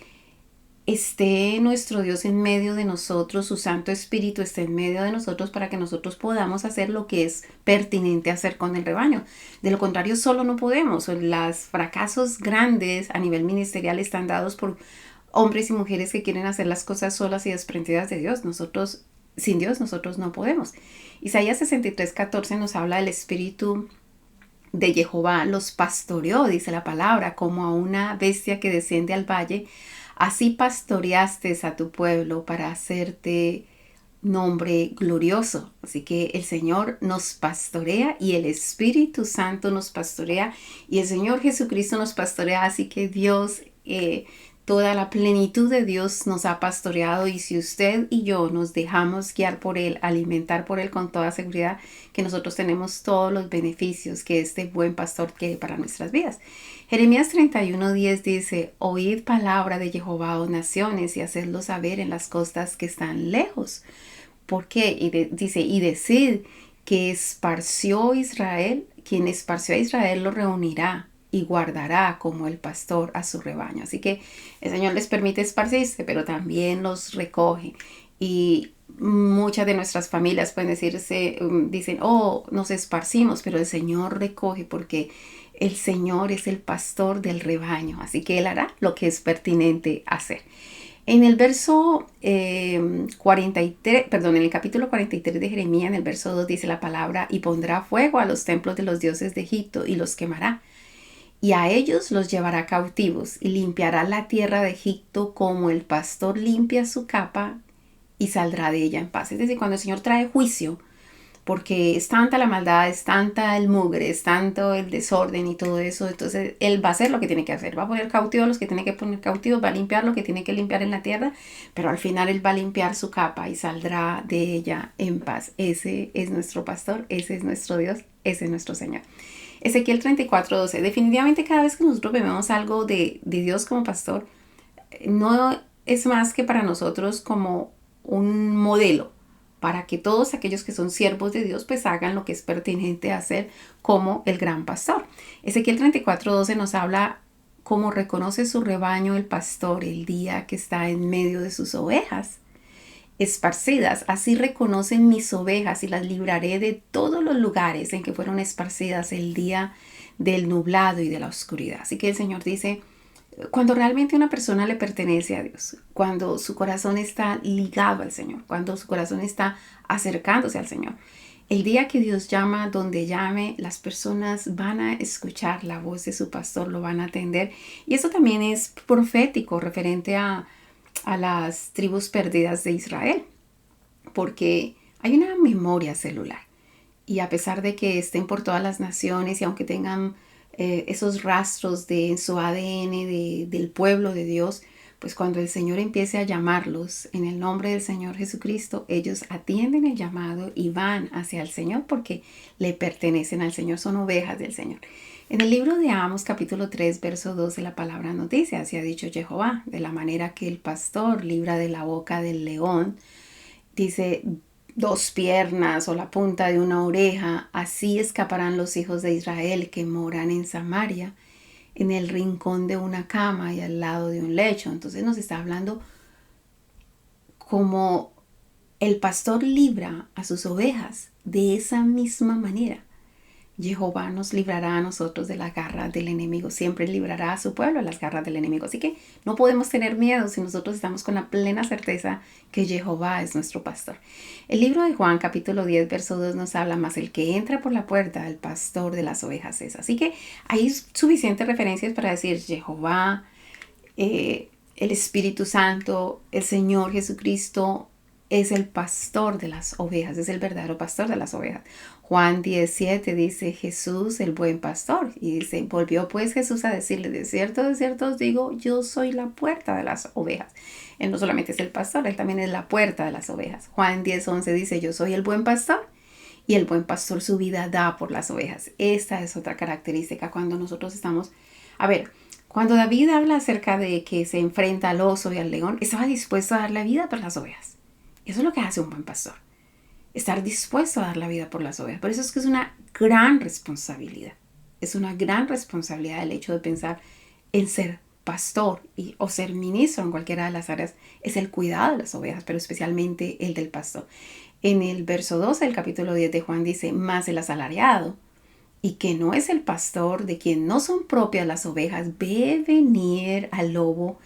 esté nuestro Dios en medio de nosotros, su Santo Espíritu esté en medio de nosotros para que nosotros podamos hacer lo que es pertinente hacer con el rebaño. De lo contrario, solo no podemos. Los fracasos grandes a nivel ministerial están dados por hombres y mujeres que quieren hacer las cosas solas y desprendidas de Dios. Sin Dios, nosotros no podemos. Isaías 63, 14 nos habla del Espíritu de Jehová los pastoreó, dice la palabra, como a una bestia que desciende al valle. Así pastoreaste a tu pueblo para hacerte nombre glorioso. Así que el Señor nos pastorea y el Espíritu Santo nos pastorea y el Señor Jesucristo nos pastorea. Así que Dios, toda la plenitud de Dios nos ha pastoreado, y si usted y yo nos dejamos guiar por Él, alimentar por Él, con toda seguridad que nosotros tenemos todos los beneficios que este buen pastor quiere para nuestras vidas. Jeremías 31:10 dice, oíd palabra de Jehová, oh naciones, y hacedlo saber en las costas que están lejos. ¿Por qué? Dice, y decid que esparció Israel, quien esparció a Israel lo reunirá y guardará como el pastor a su rebaño. Así que el Señor les permite esparcirse, pero también los recoge. Y muchas de nuestras familias pueden dicen, oh, nos esparcimos, pero el Señor recoge porque el Señor es el pastor del rebaño. Así que Él hará lo que es pertinente hacer. En el verso 43, perdón, en el capítulo 43 de Jeremías, en el verso 2 dice la palabra, y pondrá fuego a los templos de los dioses de Egipto y los quemará. Y a ellos los llevará cautivos y limpiará la tierra de Egipto como el pastor limpia su capa y saldrá de ella en paz. Es decir, cuando el Señor trae juicio, porque es tanta la maldad, es tanta el mugre, es tanto el desorden y todo eso, entonces Él va a hacer lo que tiene que hacer, va a poner cautivos a los que tiene que poner cautivos, va a limpiar lo que tiene que limpiar en la tierra, pero al final Él va a limpiar su capa y saldrá de ella en paz. Ese es nuestro pastor, ese es nuestro Dios, ese es nuestro Señor. Ezequiel 34:12. Definitivamente cada vez que nosotros vemos algo de Dios como pastor, no es más que para nosotros como un modelo, para que todos aquellos que son siervos de Dios pues hagan lo que es pertinente hacer como el gran pastor. Ezequiel 34:12 nos habla cómo reconoce su rebaño el pastor el día que está en medio de sus ovejas esparcidas. Así reconocen mis ovejas y las libraré de todos los lugares en que fueron esparcidas el día del nublado y de la oscuridad. Así que el Señor dice, cuando realmente una persona le pertenece a Dios, cuando su corazón está ligado al Señor, cuando su corazón está acercándose al Señor, el día que Dios llama, donde llame, las personas van a escuchar la voz de su pastor, lo van a atender. Y eso también es profético referente a las tribus perdidas de Israel, porque hay una memoria celular, y a pesar de que estén por todas las naciones y aunque tengan esos rastros en su ADN del pueblo de Dios, pues cuando el Señor empiece a llamarlos en el nombre del Señor Jesucristo, ellos atienden el llamado y van hacia el Señor porque le pertenecen al Señor, son ovejas del Señor. En el libro de Amos, capítulo 3, verso 12, la palabra nos dice, así ha dicho Jehová, de la manera que el pastor libra de la boca del león, dice, 2 piernas o la punta de una oreja, así escaparán los hijos de Israel que moran en Samaria, en el rincón de una cama y al lado de un lecho. Entonces nos está hablando como el pastor libra a sus ovejas, de esa misma manera Jehová nos librará a nosotros de la garra del enemigo. Siempre librará a su pueblo de las garras del enemigo. Así que no podemos tener miedo si nosotros estamos con la plena certeza que Jehová es nuestro pastor. El libro de Juan, capítulo 10, verso 2 nos habla más: el que entra por la puerta, el pastor de las ovejas es. Así que hay suficientes referencias para decir Jehová, el Espíritu Santo, el Señor Jesucristo es el pastor de las ovejas, es el verdadero pastor de las ovejas. Juan 17 dice: Jesús, el buen pastor. Y dice: volvió pues Jesús a decirle, de cierto os digo, yo soy la puerta de las ovejas. Él no solamente es el pastor, él también es la puerta de las ovejas. Juan 10:11 dice: yo soy el buen pastor, y el buen pastor su vida da por las ovejas. Esta es otra característica cuando nosotros estamos... Cuando David habla acerca de que se enfrenta al oso y al león, estaba dispuesto a dar la vida por las ovejas. Eso es lo que hace un buen pastor. Estar dispuesto a dar la vida por las ovejas. Por eso es que es una gran responsabilidad. Es una gran responsabilidad el hecho de pensar en ser pastor o ser ministro en cualquiera de las áreas. Es el cuidado de las ovejas, pero especialmente el del pastor. En el verso 12 del capítulo 10 de Juan dice: más el asalariado, y que no es el pastor, de quien no son propias las ovejas, ve venir al lobo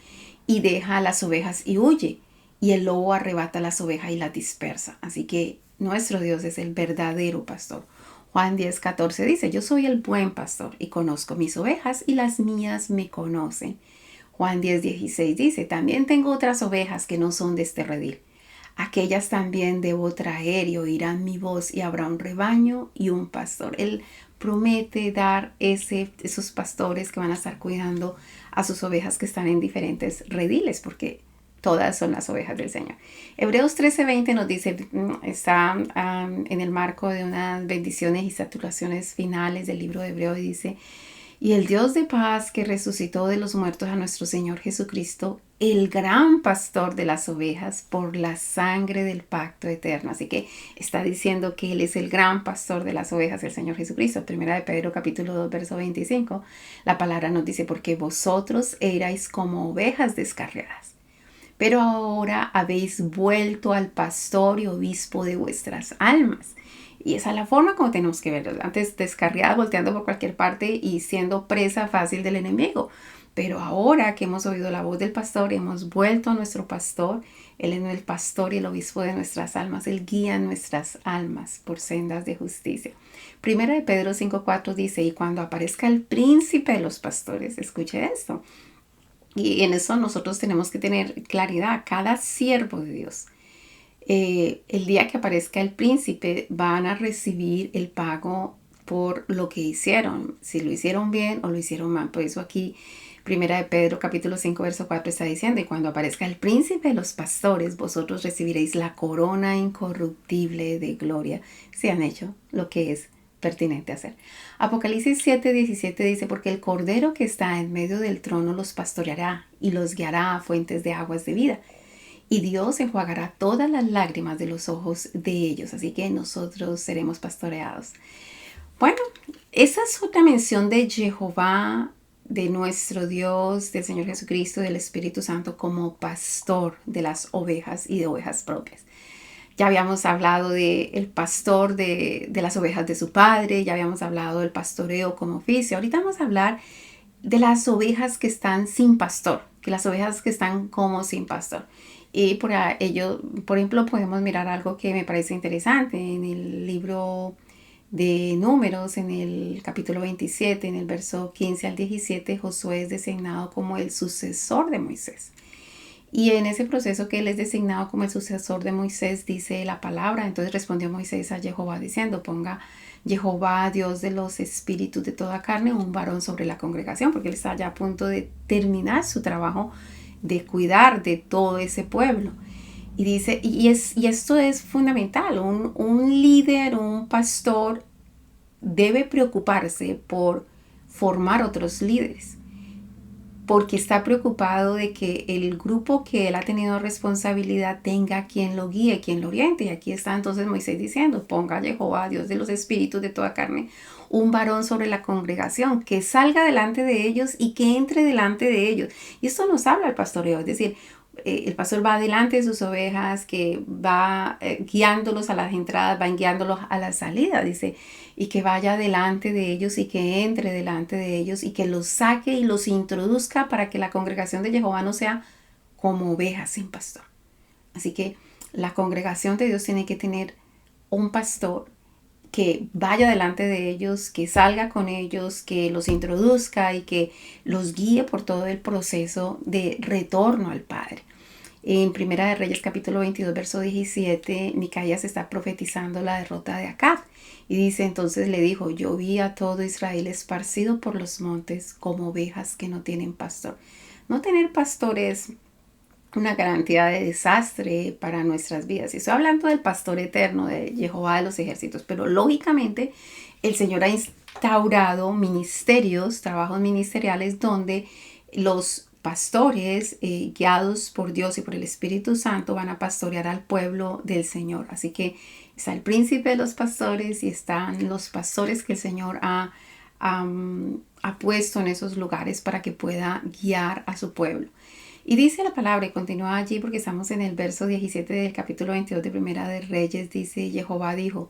y deja a las ovejas y huye. Y el lobo arrebata las ovejas y las dispersa. Así que nuestro Dios es el verdadero pastor. Juan 10:14 dice: yo soy el buen pastor y conozco mis ovejas y las mías me conocen. Juan 10:16 dice: también tengo otras ovejas que no son de este redil. Aquellas también debo traer y oirán mi voz, y habrá un rebaño y un pastor. Él promete dar esos pastores que van a estar cuidando a sus ovejas que están en diferentes rediles, porque todas son las ovejas del Señor. Hebreos 13:20 nos dice, está en el marco de unas bendiciones y saturaciones finales del libro de Hebreos, y dice: y el Dios de paz, que resucitó de los muertos a nuestro Señor Jesucristo, el gran pastor de las ovejas, por la sangre del pacto eterno. Así que está diciendo que Él es el gran pastor de las ovejas, el Señor Jesucristo. Primera de Pedro capítulo 2, verso 25. La palabra nos dice: porque vosotros erais como ovejas descarriadas, pero ahora habéis vuelto al pastor y obispo de vuestras almas. Y esa es la forma como tenemos que verlo. Antes descarriada, volteando por cualquier parte y siendo presa fácil del enemigo. Pero ahora que hemos oído la voz del pastor, hemos vuelto a nuestro pastor. Él es el pastor y el obispo de nuestras almas. Él guía nuestras almas por sendas de justicia. Primera de Pedro 5:4 dice: y cuando aparezca el príncipe de los pastores, escuche esto. Y en eso nosotros tenemos que tener claridad. Cada siervo de Dios, el día que aparezca el príncipe, van a recibir el pago por lo que hicieron, si lo hicieron bien o lo hicieron mal. Por eso aquí Primera de Pedro capítulo 5 verso 4 está diciendo: y cuando aparezca el príncipe de los pastores, vosotros recibiréis la corona incorruptible de gloria, si han hecho lo que es pertinente hacer. Apocalipsis 7:17 dice: porque el cordero que está en medio del trono los pastoreará y los guiará a fuentes de aguas de vida. Y Dios enjuagará todas las lágrimas de los ojos de ellos. Así que nosotros seremos pastoreados. Bueno, esa es otra mención de Jehová, de nuestro Dios, del Señor Jesucristo, del Espíritu Santo, como pastor de las ovejas y de ovejas propias. Ya habíamos hablado del pastor de las ovejas de su padre. Ya habíamos hablado del pastoreo como oficio. Ahorita vamos a hablar de las ovejas que están sin pastor, que las ovejas que están como sin pastor. Y por ello, por ejemplo, podemos mirar algo que me parece interesante en el libro de Números, en el capítulo 27, en el verso 15 al 17, Josué es designado como el sucesor de Moisés. Y en ese proceso que él es designado como el sucesor de Moisés, dice la palabra: entonces respondió Moisés a Jehová diciendo: ponga Jehová, Dios de los espíritus de toda carne, un varón sobre la congregación, porque él está ya a punto de terminar su trabajo de cuidar de todo ese pueblo. Y dice, y esto es fundamental: un líder, un pastor debe preocuparse por formar otros líderes, porque está preocupado de que el grupo que él ha tenido responsabilidad tenga quien lo guíe, quien lo oriente. Y aquí está entonces Moisés diciendo: ponga Jehová, Dios de los espíritus de toda carne, un varón sobre la congregación, que salga delante de ellos y que entre delante de ellos. Y esto nos habla el pastoreo, es decir, el pastor va delante de sus ovejas, que va guiándolos a las entradas, va guiándolos a la salida, dice, y que vaya delante de ellos y que entre delante de ellos y que los saque y los introduzca para que la congregación de Jehová no sea como ovejas sin pastor. Así que la congregación de Dios tiene que tener un pastor que vaya delante de ellos, que salga con ellos, que los introduzca y que los guíe por todo el proceso de retorno al Padre. En Primera de Reyes capítulo 22 verso 17, Micaías está profetizando la derrota de Acab y dice, entonces le dijo, yo vi a todo Israel esparcido por los montes como ovejas que no tienen pastor. No tener pastores una garantía de desastre para nuestras vidas. Y estoy hablando del pastor eterno, de Jehová de los ejércitos, pero lógicamente el Señor ha instaurado ministerios, trabajos ministeriales donde los pastores guiados por Dios y por el Espíritu Santo van a pastorear al pueblo del Señor. Así que está el príncipe de los pastores y están los pastores que el Señor ha puesto en esos lugares para que pueda guiar a su pueblo. Y dice la palabra, y continúa allí porque estamos en el verso 17 del capítulo 22 de Primera de Reyes, dice, Jehová dijo,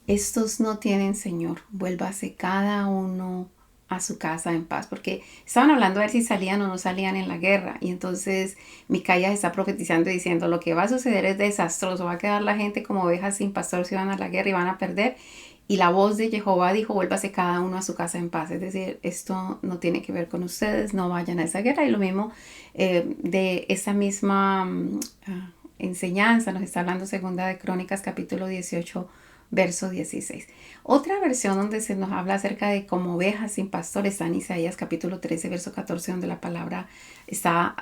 estos no tienen Señor, vuélvase cada uno a su casa en paz, porque estaban hablando a ver si salían o no salían en la guerra, y entonces Micaías está profetizando y diciendo, lo que va a suceder es desastroso, va a quedar la gente como ovejas sin pastor, si van a la guerra y van a perder. Y la voz de Jehová dijo, vuélvase cada uno a su casa en paz. Es decir, esto no tiene que ver con ustedes, no vayan a esa guerra. Y lo mismo de esa misma enseñanza nos está hablando Segunda de Crónicas, capítulo 18, verso 16. Otra versión donde se nos habla acerca de como ovejas sin pastor está en Isaías, capítulo 13, verso 14, donde la palabra está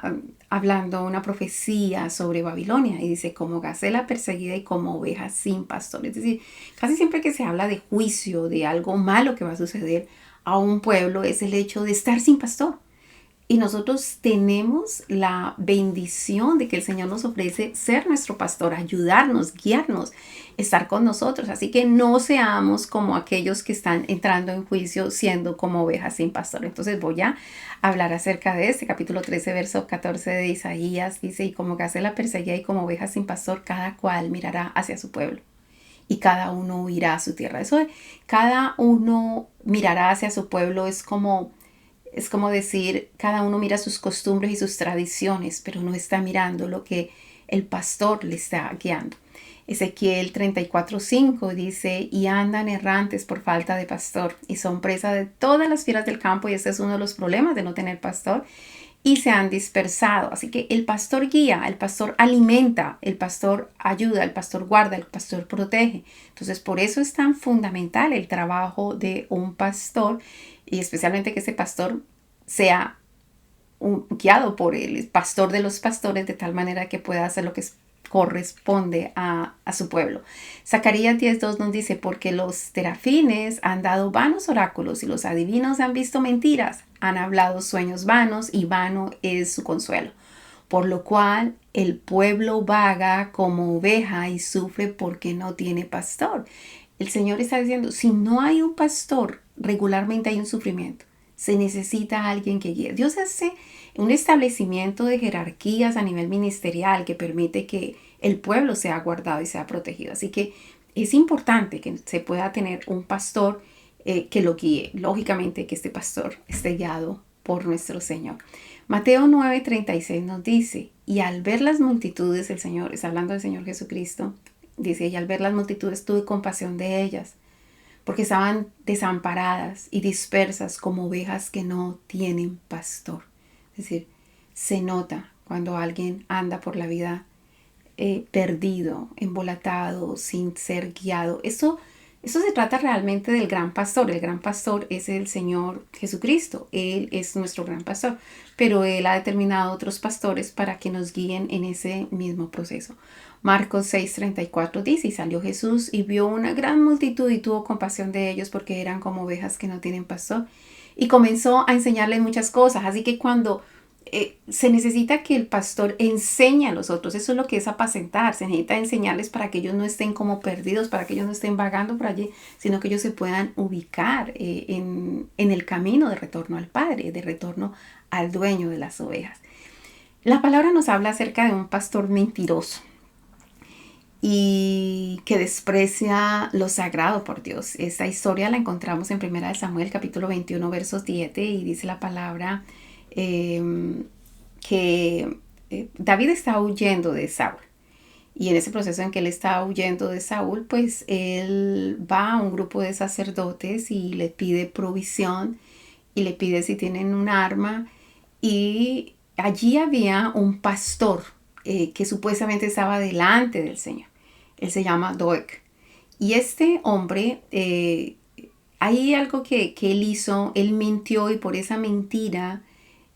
hablando una profecía sobre Babilonia y dice como gacela perseguida y como oveja sin pastor. Es decir, casi siempre que se habla de juicio, de algo malo que va a suceder a un pueblo, es el hecho de estar sin pastor. Y nosotros tenemos la bendición de que el Señor nos ofrece ser nuestro pastor, ayudarnos, guiarnos, estar con nosotros. Así que no seamos como aquellos que están entrando en juicio siendo como ovejas sin pastor. Entonces voy a hablar acerca de este capítulo 13, verso 14 de Isaías. Dice, y como gacela perseguida y como oveja sin pastor, cada cual mirará hacia su pueblo. Y cada uno huirá a su tierra. Eso de cada uno mirará hacia su pueblo es como decir, cada uno mira sus costumbres y sus tradiciones, pero no está mirando lo que el pastor le está guiando. Ezequiel 34:5 dice, y andan errantes por falta de pastor, y son presa de todas las fieras del campo, y ese es uno de los problemas de no tener pastor, y se han dispersado. Así que el pastor guía, el pastor alimenta, el pastor ayuda, el pastor guarda, el pastor protege. Entonces, por eso es tan fundamental el trabajo de un pastor, y especialmente que ese pastor sea guiado por el pastor de los pastores de tal manera que pueda hacer lo que corresponde a su pueblo. Zacarías 10:2 nos dice, porque los terafines han dado vanos oráculos y los adivinos han visto mentiras, han hablado sueños vanos y vano es su consuelo. Por lo cual el pueblo vaga como oveja y sufre porque no tiene pastor. El Señor está diciendo, si no hay un pastor, regularmente hay un sufrimiento. Se necesita alguien que guíe. Dios hace un establecimiento de jerarquías a nivel ministerial que permite que el pueblo sea guardado y sea protegido. Así que es importante que se pueda tener un pastor que lo guíe. Lógicamente que este pastor esté guiado por nuestro Señor. Mateo 9:36 nos dice, y al ver las multitudes, el Señor, está hablando del Señor Jesucristo, dice, y al ver las multitudes tuve compasión de ellas, porque estaban desamparadas y dispersas como ovejas que no tienen pastor. Es decir, se nota cuando alguien anda por la vida perdido, embolatado, sin ser guiado. Eso se trata realmente del gran pastor. El gran pastor es el Señor Jesucristo. Él es nuestro gran pastor. Pero Él ha determinado otros pastores para que nos guíen en ese mismo proceso. Marcos 6:34 dice, y salió Jesús y vio una gran multitud y tuvo compasión de ellos porque eran como ovejas que no tienen pastor. Y comenzó a enseñarles muchas cosas. Así que cuando se necesita que el pastor enseñe a los otros, eso es lo que es apacentar, se necesita enseñarles para que ellos no estén como perdidos, para que ellos no estén vagando por allí, sino que ellos se puedan ubicar en el camino de retorno al Padre, de retorno al dueño de las ovejas. La palabra nos habla acerca de un pastor mentiroso y que desprecia lo sagrado por Dios. Esta historia la encontramos en 1 Samuel capítulo 21 versos 7 y dice la palabra eh, que David está huyendo de Saúl. Y en ese proceso en que él está huyendo de Saúl, pues él va a un grupo de sacerdotes y le pide provisión y le pide si tienen un arma. Y allí había un pastor que supuestamente estaba delante del Señor. Él se llama Doeg. Y este hombre, hay algo que él hizo, él mintió y por esa mentira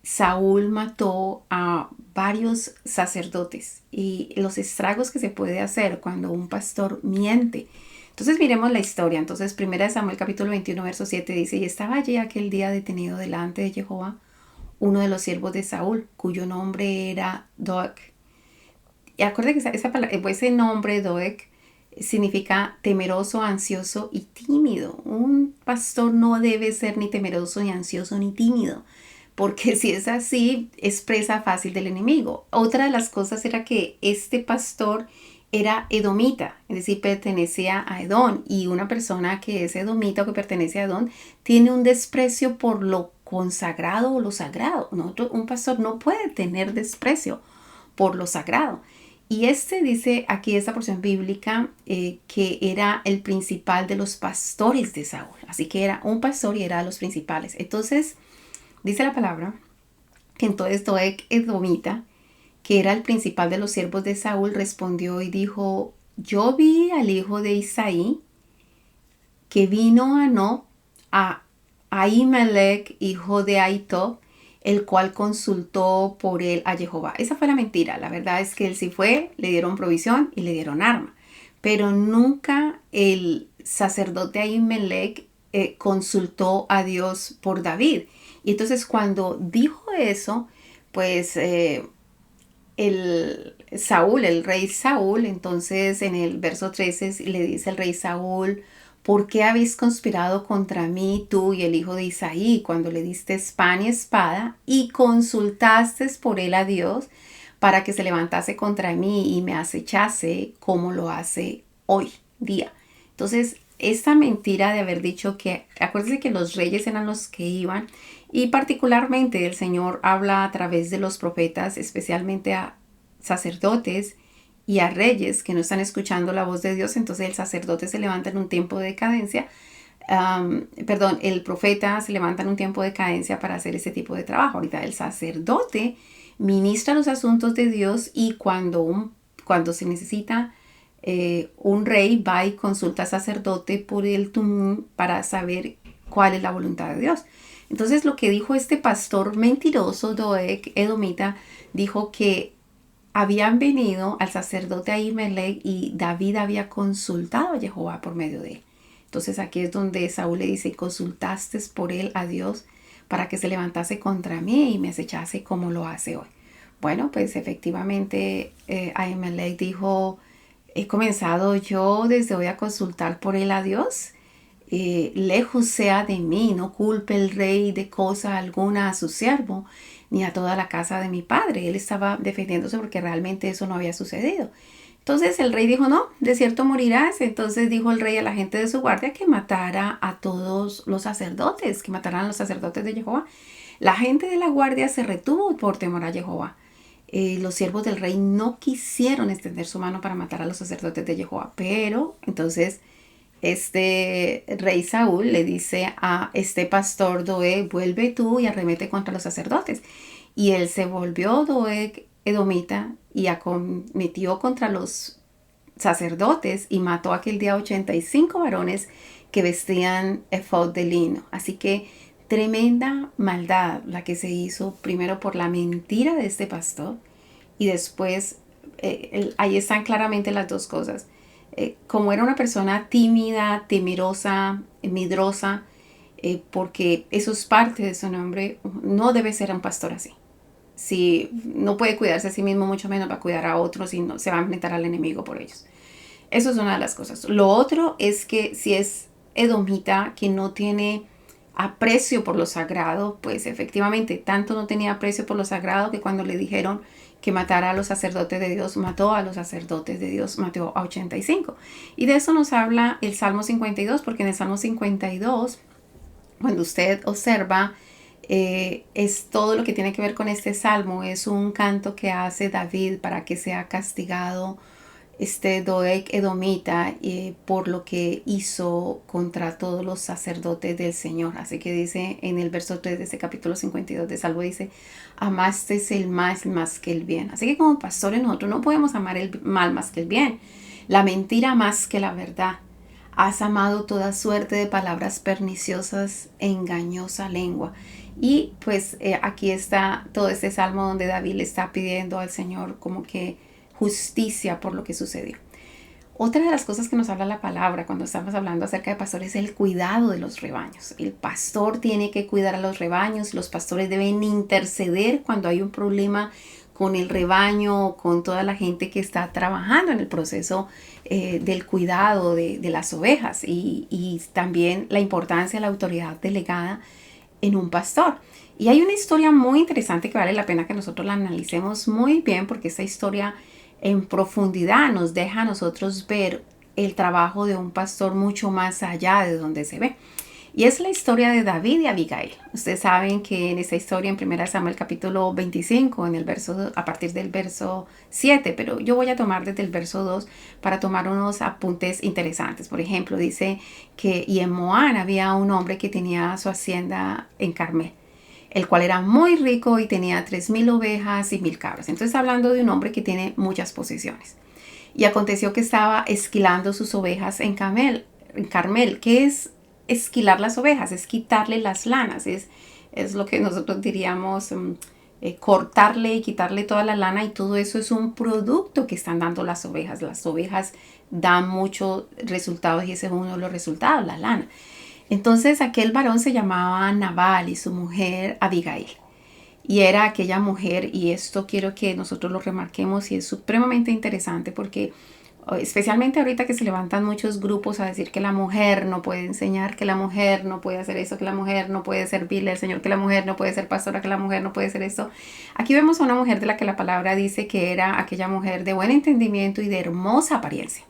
Saúl mató a varios sacerdotes y los estragos que se puede hacer cuando un pastor miente. Entonces miremos la historia. Entonces 1 Samuel capítulo 21 verso 7 dice, y estaba allí aquel día detenido delante de Jehová uno de los siervos de Saúl, cuyo nombre era Doeg. Y acuérdense que ese nombre Doeg significa temeroso, ansioso y tímido. Un pastor no debe ser ni temeroso, ni ansioso, ni tímido, porque si es así, es presa fácil del enemigo. Otra de las cosas era que este pastor era edomita, es decir, pertenecía a Edom, y una persona que es edomita o que pertenece a Edom tiene un desprecio por lo consagrado o lo sagrado. Un pastor no puede tener desprecio por lo sagrado. Y dice aquí esta porción bíblica que era el principal de los pastores de Saúl. Así que era un pastor y era de los principales. Entonces, dice la palabra que entonces Doeg edomita, que era el principal de los siervos de Saúl, respondió y dijo, yo vi al hijo de Isaí que vino a Nob, a Ahimelech, hijo de Ahitob, el cual consultó por él a Jehová. Esa fue la mentira. La verdad es que él sí fue, le dieron provisión y le dieron arma. Pero nunca el sacerdote Ahimelech consultó a Dios por David. Y entonces cuando dijo eso, pues el rey Saúl, entonces en el verso 13 le dice el rey Saúl, ¿por qué habéis conspirado contra mí, tú y el hijo de Isaí, cuando le diste pan y espada y consultaste por él a Dios para que se levantase contra mí y me acechase como lo hace hoy día? Entonces, esta mentira de haber dicho que, acuérdense que los reyes eran los que iban, y particularmente el Señor habla a través de los profetas, especialmente a sacerdotes y a reyes que no están escuchando la voz de Dios. Entonces el sacerdote se levanta en un tiempo de decadencia, el profeta se levanta en un tiempo de decadencia para hacer ese tipo de trabajo. Ahorita el sacerdote ministra los asuntos de Dios, y cuando se necesita un rey va y consulta al sacerdote por el tumún para saber cuál es la voluntad de Dios. Entonces lo que dijo este pastor mentiroso, Doeg, edomita, dijo que habían venido al sacerdote Ahimelech y David había consultado a Jehová por medio de él. Entonces aquí es donde Saúl le dice, consultaste por él a Dios para que se levantase contra mí y me acechase como lo hace hoy. Bueno, pues efectivamente Ahimelech dijo, he comenzado yo desde hoy a consultar por él a Dios. Lejos sea de mí, no culpe el rey de cosa alguna a su siervo, ni a toda la casa de mi padre. Él estaba defendiéndose porque realmente eso no había sucedido. Entonces el rey dijo, no, de cierto morirás. Entonces dijo el rey a la gente de su guardia que matara a todos los sacerdotes, que mataran a los sacerdotes de Jehová. La gente de la guardia se retuvo por temor a Jehová. Los siervos del rey no quisieron extender su mano para matar a los sacerdotes de Jehová, pero entonces este rey Saúl le dice a este pastor Doeg, vuelve tú y arremete contra los sacerdotes. Y él se volvió Doeg edomita y acometió contra los sacerdotes y mató aquel día 85 varones que vestían efod de lino. Así que tremenda maldad la que se hizo, primero por la mentira de este pastor y después ahí están claramente las dos cosas. Como era una persona tímida, temerosa, medrosa, porque eso es parte de su nombre, no debe ser un pastor así. Si no puede cuidarse a sí mismo, mucho menos va a cuidar a otros y no, se va a enfrentar al enemigo por ellos. Eso es una de las cosas. Lo otro es que si es edomita, que no tiene aprecio por lo sagrado, pues efectivamente tanto no tenía aprecio por lo sagrado que cuando le dijeron que matara a los sacerdotes de Dios, mató a los sacerdotes de Dios, mató a 85. Y de eso nos habla el Salmo 52, porque en el Salmo 52, cuando usted observa, es todo lo que tiene que ver con este salmo, es un canto que hace David para que sea castigado Doeg Edomita por lo que hizo contra todos los sacerdotes del Señor. Así que dice en el verso 3 de ese capítulo 52 de Salmo, dice, amaste el mal más que el bien. Así que como pastores nosotros no podemos amar el mal más que el bien, la mentira más que la verdad. Has amado toda suerte de palabras perniciosas, engañosa lengua. Y pues aquí está todo este salmo donde David le está pidiendo al Señor como que justicia por lo que sucedió. Otra de las cosas que nos habla la palabra cuando estamos hablando acerca de pastores es el cuidado de los rebaños. El pastor tiene que cuidar a los rebaños, los pastores deben interceder cuando hay un problema con el rebaño, con toda la gente que está trabajando en el proceso del cuidado de las ovejas y también la importancia de la autoridad delegada en un pastor. Y hay una historia muy interesante que vale la pena que nosotros la analicemos muy bien porque esta historia en profundidad nos deja a nosotros ver el trabajo de un pastor mucho más allá de donde se ve. Y es la historia de David y Abigail. Ustedes saben que en esta historia en 1 Samuel capítulo 25, a partir del verso 7, pero yo voy a tomar desde el verso 2 para tomar unos apuntes interesantes. Por ejemplo, dice que y en Moab había un hombre que tenía su hacienda en Carmel, el cual era muy rico y tenía 3,000 ovejas y 1,000 cabras. Entonces hablando de un hombre que tiene muchas posesiones. Y aconteció que estaba esquilando sus ovejas en Carmel. ¿Qué es esquilar las ovejas? Es quitarle las lanas. Es lo que nosotros diríamos cortarle y quitarle toda la lana. Y todo eso es un producto que están dando las ovejas. Las ovejas dan muchos resultados y ese es uno de los resultados, la lana. Entonces aquel varón se llamaba Nabal y su mujer Abigail. Y era aquella mujer, y esto quiero que nosotros lo remarquemos y es supremamente interesante porque especialmente ahorita que se levantan muchos grupos a decir que la mujer no puede enseñar, que la mujer no puede hacer eso, que la mujer no puede servirle al Señor, que la mujer no puede ser pastora, que la mujer no puede ser esto. Aquí vemos a una mujer de la que la palabra dice que era aquella mujer de buen entendimiento y de hermosa apariencia.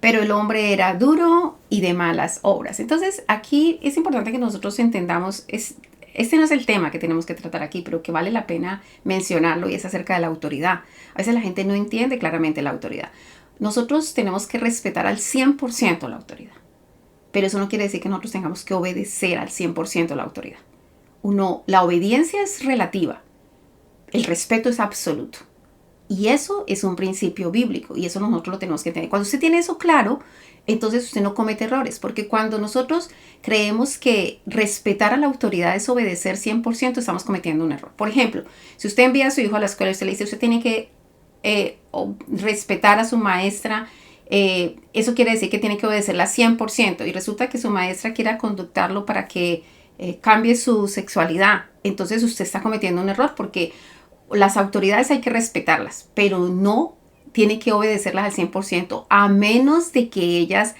Pero el hombre era duro y de malas obras. Entonces aquí es importante que nosotros entendamos, este no es el tema que tenemos que tratar aquí, pero que vale la pena mencionarlo y es acerca de la autoridad. A veces la gente no entiende claramente la autoridad. Nosotros tenemos que respetar al 100% la autoridad, pero eso no quiere decir que nosotros tengamos que obedecer al 100% la autoridad. La obediencia es relativa, el respeto es absoluto. Y eso es un principio bíblico y eso nosotros lo tenemos que tener. Cuando usted tiene eso claro, entonces usted no comete errores. Porque cuando nosotros creemos que respetar a la autoridad es obedecer 100%, estamos cometiendo un error. Por ejemplo, si usted envía a su hijo a la escuela y usted le dice, usted tiene que respetar a su maestra, eso quiere decir que tiene que obedecerla 100%. Y resulta que su maestra quiera conductarlo para que cambie su sexualidad. Entonces usted está cometiendo un error porque las autoridades hay que respetarlas, pero no tiene que obedecerlas al 100%, a menos de que ellas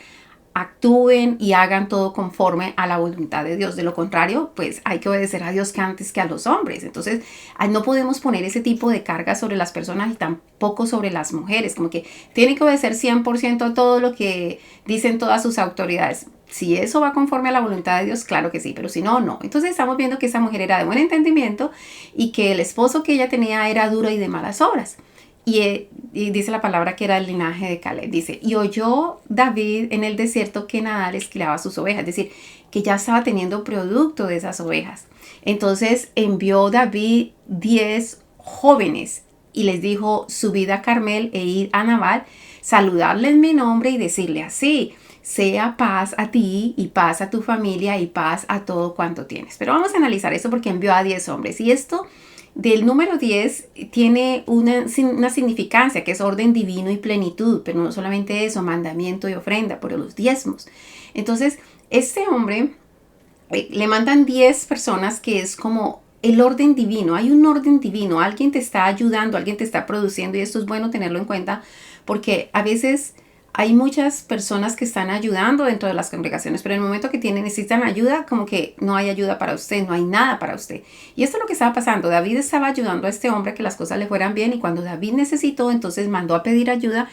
actúen y hagan todo conforme a la voluntad de Dios. De lo contrario, pues hay que obedecer a Dios que antes que a los hombres. Entonces, no podemos poner ese tipo de carga sobre las personas y tampoco sobre las mujeres, como que tienen que obedecer 100% a todo lo que dicen todas sus autoridades. Si eso va conforme a la voluntad de Dios, claro que sí, pero si no, no. Entonces estamos viendo que esa mujer era de buen entendimiento y que el esposo que ella tenía era duro y de malas obras. Y dice la palabra que era el linaje de Caleb. Dice, y oyó David en el desierto que Nadab esquilaba sus ovejas. Es decir, que ya estaba teniendo producto de esas ovejas. Entonces envió David 10 jóvenes y les dijo, subid a Carmel e id a Nabal, saludarle en mi nombre y decirle así, sea paz a ti y paz a tu familia y paz a todo cuanto tienes. Pero vamos a analizar eso porque envió a 10 hombres. Y esto del número 10 tiene una significancia que es orden divino y plenitud, pero no solamente eso, mandamiento y ofrenda, por los diezmos. Entonces, este hombre le mandan 10 personas que es como el orden divino. Hay un orden divino, alguien te está ayudando, alguien te está produciendo y esto es bueno tenerlo en cuenta porque a veces hay muchas personas que están ayudando dentro de las congregaciones, pero en el momento que necesitan ayuda, como que no hay ayuda para usted, no hay nada para usted. Y esto es lo que estaba pasando. David estaba ayudando a este hombre que las cosas le fueran bien, y cuando David necesitó, entonces mandó a pedir ayuda,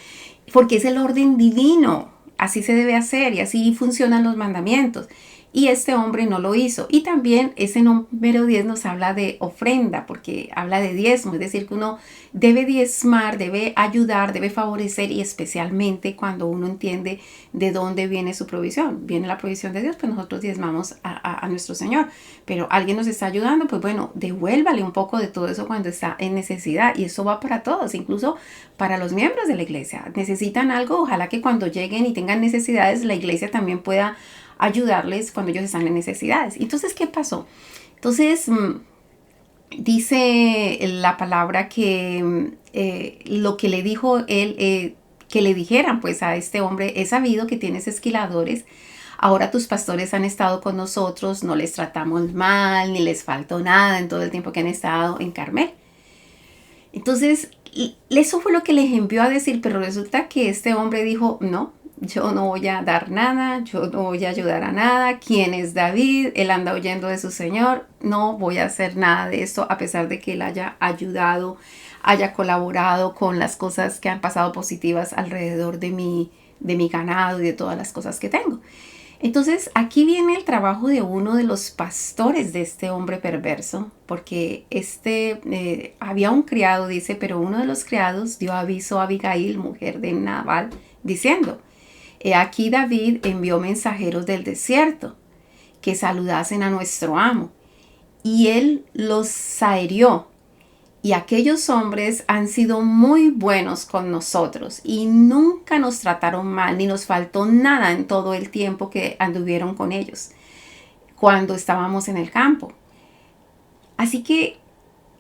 porque es el orden divino. Así se debe hacer y así funcionan los mandamientos. Y este hombre no lo hizo. Y también ese número 10 nos habla de ofrenda, porque habla de diezmo, es decir, que uno debe diezmar, debe ayudar, debe favorecer, y especialmente cuando uno entiende de dónde viene su provisión. Viene la provisión de Dios, pues nosotros diezmamos a nuestro Señor. Pero alguien nos está ayudando, pues bueno, devuélvale un poco de todo eso cuando está en necesidad. Y eso va para todos, incluso para los miembros de la iglesia. Necesitan algo, ojalá que cuando lleguen y tengan necesidades, la iglesia también pueda ayudarles cuando ellos están en necesidades. Entonces, ¿qué pasó? Entonces, dice la palabra que lo que le dijo él, que le dijeran pues a este hombre: he sabido que tienes esquiladores, ahora tus pastores han estado con nosotros, no les tratamos mal, ni les faltó nada en todo el tiempo que han estado en Carmel. Entonces, eso fue lo que les envió a decir, pero resulta que este hombre dijo: no, yo no voy a dar nada, yo no voy a ayudar a nada. ¿Quién es David? Él anda huyendo de su señor, no voy a hacer nada de esto, a pesar de que él haya ayudado, haya colaborado con las cosas que han pasado positivas alrededor de mi ganado y de todas las cosas que tengo. Entonces, aquí viene el trabajo de uno de los pastores de este hombre perverso, porque había un criado, dice, pero uno de los criados dio aviso a Abigail, mujer de Nabal, diciendo: he aquí David envió mensajeros del desierto que saludasen a nuestro amo, y él los ahirió. Y aquellos hombres han sido muy buenos con nosotros y nunca nos trataron mal, ni nos faltó nada en todo el tiempo que anduvieron con ellos, cuando estábamos en el campo. Así que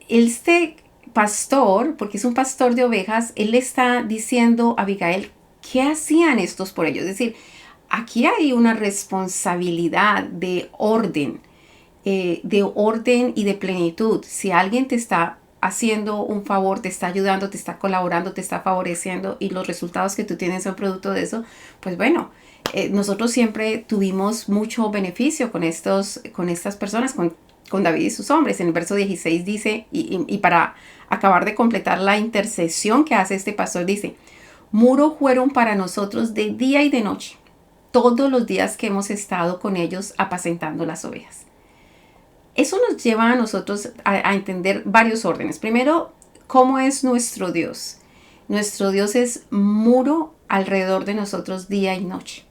este pastor, porque es un pastor de ovejas, él le está diciendo a Abigail qué hacían estos por ellos. Es decir, aquí hay una responsabilidad de orden y de plenitud. Si alguien te está haciendo un favor, te está ayudando, te está colaborando, te está favoreciendo, y los resultados que tú tienes son producto de eso, pues bueno, nosotros siempre tuvimos mucho beneficio con estas personas, con David y sus hombres. En el verso 16 dice, y para acabar de completar la intercesión que hace este pastor, dice: muro fueron para nosotros de día y de noche, todos los días que hemos estado con ellos apacentando las ovejas. Eso nos lleva a nosotros a entender varios órdenes. Primero, ¿cómo es nuestro Dios? Nuestro Dios es muro alrededor de nosotros día y noche.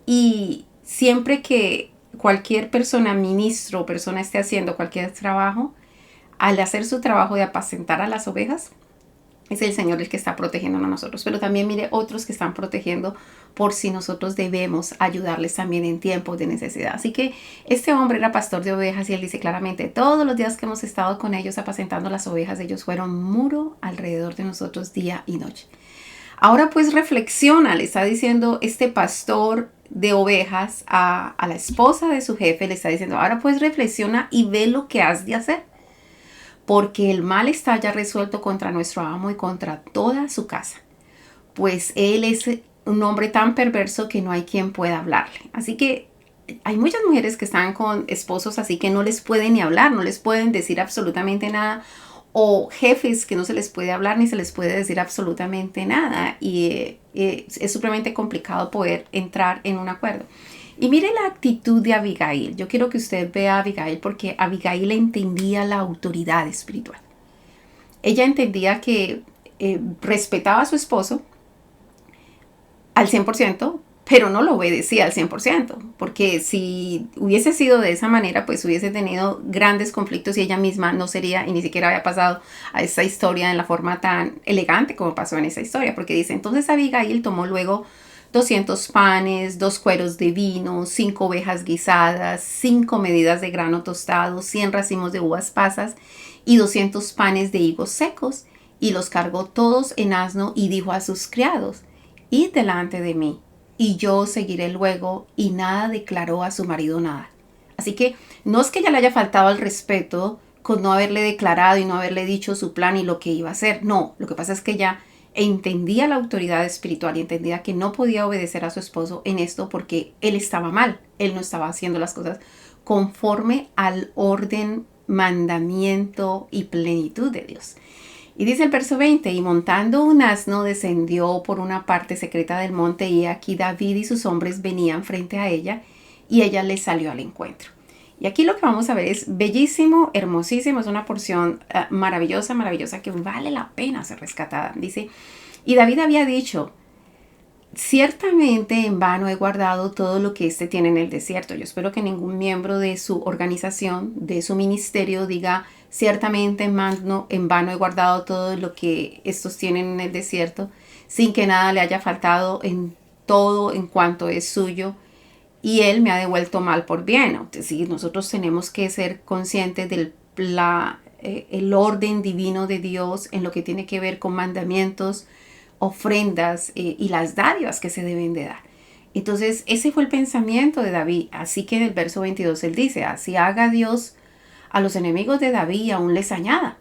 Y siempre que cualquier persona, ministro o persona, esté haciendo cualquier trabajo, al hacer su trabajo de apacentar a las ovejas, es el Señor el que está protegiéndonos a nosotros. Pero también mire otros que están protegiendo por si nosotros debemos ayudarles también en tiempos de necesidad. Así que este hombre era pastor de ovejas, y él dice claramente: todos los días que hemos estado con ellos apacentando las ovejas, ellos fueron muro alrededor de nosotros día y noche. Ahora pues reflexiona, le está diciendo este pastor de ovejas a la esposa de su jefe, le está diciendo: ahora pues reflexiona y ve lo que has de hacer, porque el mal está ya resuelto contra nuestro amo y contra toda su casa, pues él es un hombre tan perverso que no hay quien pueda hablarle. Así que hay muchas mujeres que están con esposos así, que no les pueden ni hablar, no les pueden decir absolutamente nada, o jefes que no se les puede hablar ni se les puede decir absolutamente nada, y es supremamente complicado poder entrar en un acuerdo. Y mire la actitud de Abigail. Yo quiero que usted vea a Abigail, porque Abigail entendía la autoridad espiritual. Ella entendía que respetaba a su esposo al 100%, pero no lo obedecía al 100%, porque si hubiese sido de esa manera, pues hubiese tenido grandes conflictos, y ella misma no sería, y ni siquiera había pasado a esa historia en la forma tan elegante como pasó en esa historia, porque dice: entonces Abigail tomó luego 200 panes, 2 cueros de vino, 5 ovejas guisadas, 5 medidas de grano tostado, 100 racimos de uvas pasas y 200 panes de higos secos, y los cargó todos en asno, y dijo a sus criados: id delante de mí, y yo seguiré luego. Y nada declaró a su marido nada. Así que no es que ella le haya faltado al respeto con no haberle declarado y no haberle dicho su plan y lo que iba a hacer. No, lo que pasa es que ella entendía la autoridad espiritual y entendía que no podía obedecer a su esposo en esto porque él estaba mal, él no estaba haciendo las cosas conforme al orden, mandamiento y plenitud de Dios. Y dice el verso 20, y montando un asno descendió por una parte secreta del monte, y aquí David y sus hombres venían frente a ella, y ella les salió al encuentro. Y aquí lo que vamos a ver es bellísimo, hermosísimo, es una porción maravillosa, maravillosa, que vale la pena ser rescatada. Dice, y David había dicho, ciertamente en vano he guardado todo lo que éste tiene en el desierto. Yo espero que ningún miembro de su organización, de su ministerio, diga, ciertamente en vano he guardado todo lo que estos tienen en el desierto, sin que nada le haya faltado en todo en cuanto es suyo, y él me ha devuelto mal por bien. Es decir, nosotros tenemos que ser conscientes del el orden divino de Dios en lo que tiene que ver con mandamientos, ofrendas y las dádivas que se deben de dar. Entonces, ese fue el pensamiento de David. Así que en el verso 22 él dice, así haga Dios a los enemigos de David y aún les añada,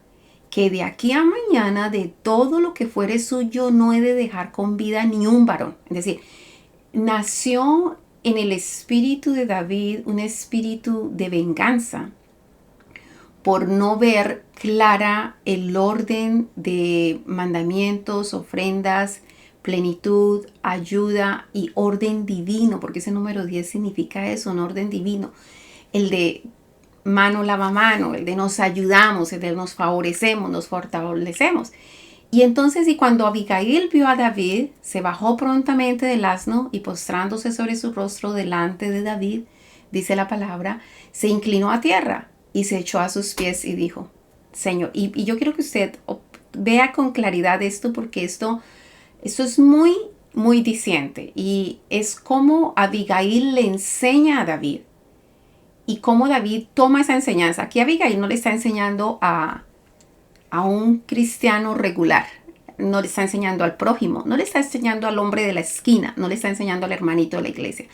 que de aquí a mañana de todo lo que fuere suyo no he de dejar con vida ni un varón. Es decir, nació en el espíritu de David un espíritu de venganza por no ver clara el orden de mandamientos, ofrendas, plenitud, ayuda y orden divino, porque ese número 10 significa eso, un orden divino. El de mano lava mano, el de nos ayudamos, el de nos favorecemos, nos fortalecemos. Y entonces, y cuando Abigail vio a David, se bajó prontamente del asno y postrándose sobre su rostro delante de David, dice la palabra, se inclinó a tierra y se echó a sus pies y dijo, Señor, y yo quiero que usted vea con claridad esto, porque esto es muy, muy diciente, y es como Abigail le enseña a David y cómo David toma esa enseñanza. Aquí Abigail no le está enseñando a un cristiano regular, no le está enseñando al prójimo, no le está enseñando al hombre de la esquina, no le está enseñando al hermanito de la iglesia.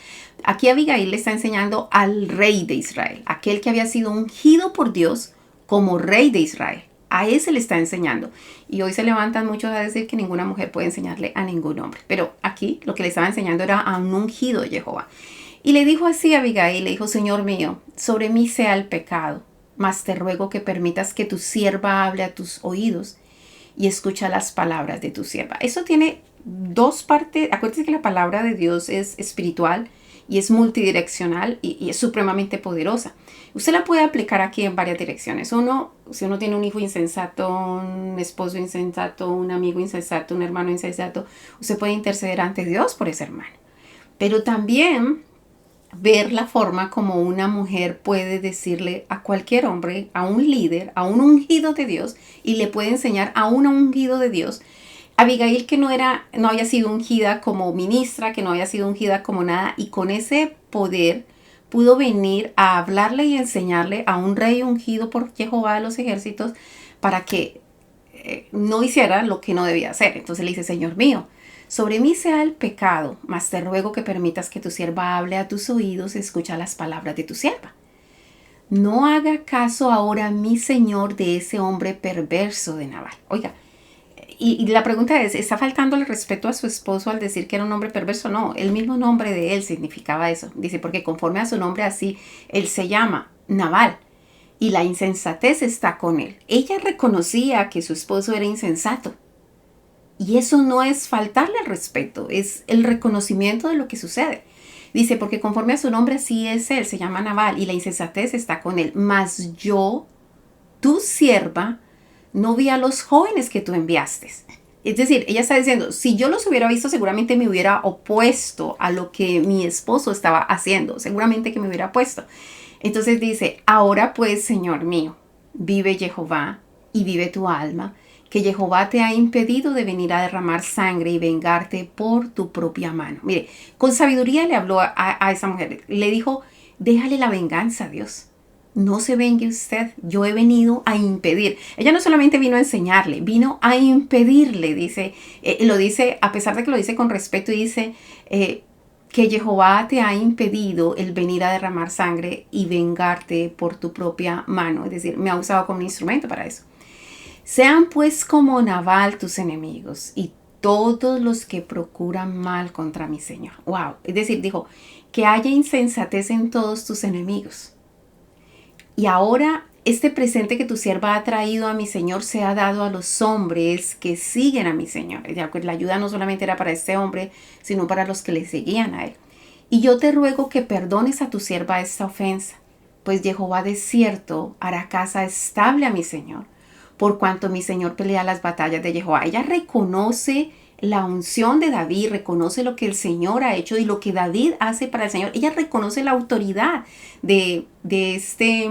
Aquí Abigail le está enseñando al rey de Israel, aquel que había sido ungido por Dios como rey de Israel. A ese le está enseñando. Y hoy se levantan muchos a decir que ninguna mujer puede enseñarle a ningún hombre. Pero aquí lo que le estaba enseñando era a un ungido de Jehová. Y le dijo así a Abigail, le dijo, Señor mío, sobre mí sea el pecado, mas te ruego que permitas que tu sierva hable a tus oídos y escucha las palabras de tu sierva. Eso tiene dos partes. Acuérdense que la palabra de Dios es espiritual y es multidireccional y es supremamente poderosa. Usted la puede aplicar aquí en varias direcciones. Uno, si uno tiene un hijo insensato, un esposo insensato, un amigo insensato, un hermano insensato, usted puede interceder ante Dios por ese hermano. Pero también ver la forma como una mujer puede decirle a cualquier hombre, a un líder, a un ungido de Dios, y le puede enseñar a un ungido de Dios. Abigail, que no había sido ungida como ministra, que no había sido ungida como nada, y con ese poder pudo venir a hablarle y enseñarle a un rey ungido por Jehová de los ejércitos para que no hiciera lo que no debía hacer. Entonces le dice, Señor mío, sobre mí sea el pecado, mas te ruego que permitas que tu sierva hable a tus oídos y escucha las palabras de tu sierva. No haga caso ahora mi señor de ese hombre perverso de Nabal. Oiga, y la pregunta es, ¿está faltándole respeto a su esposo al decir que era un hombre perverso? No, el mismo nombre de él significaba eso. Dice, porque conforme a su nombre así, él se llama Nabal. Y la insensatez está con él. Ella reconocía que su esposo era insensato. Y eso no es faltarle al respeto, es el reconocimiento de lo que sucede. Dice, porque conforme a su nombre así es él, se llama Nabal, y la insensatez está con él. Mas yo, tu sierva, no vi a los jóvenes que tú enviaste. Es decir, ella está diciendo, si yo los hubiera visto, seguramente me hubiera opuesto a lo que mi esposo estaba haciendo. Seguramente que me hubiera opuesto. Entonces dice, ahora pues, Señor mío, vive Jehová y vive tu alma, que Jehová te ha impedido de venir a derramar sangre y vengarte por tu propia mano. Mire, con sabiduría le habló a esa mujer. Le dijo, déjale la venganza a Dios. No se vengue usted, yo he venido a impedir. Ella no solamente vino a enseñarle, vino a impedirle, dice, lo dice, a pesar de que lo dice con respeto, y dice que Jehová te ha impedido el venir a derramar sangre y vengarte por tu propia mano. Es decir, me ha usado como un instrumento para eso. Sean pues como Nabal tus enemigos, y todos los que procuran mal contra mi Señor. Wow. Es decir, dijo, que haya insensatez en todos tus enemigos. Y ahora este presente que tu sierva ha traído a mi Señor se ha dado a los hombres que siguen a mi Señor. La ayuda no solamente era para este hombre, sino para los que le seguían a él. Y yo te ruego que perdones a tu sierva esta ofensa, pues Jehová de cierto hará casa estable a mi Señor, por cuanto mi Señor pelea las batallas de Jehová. Ella reconoce la unción de David, reconoce lo que el Señor ha hecho y lo que David hace para el Señor. Ella reconoce la autoridad de este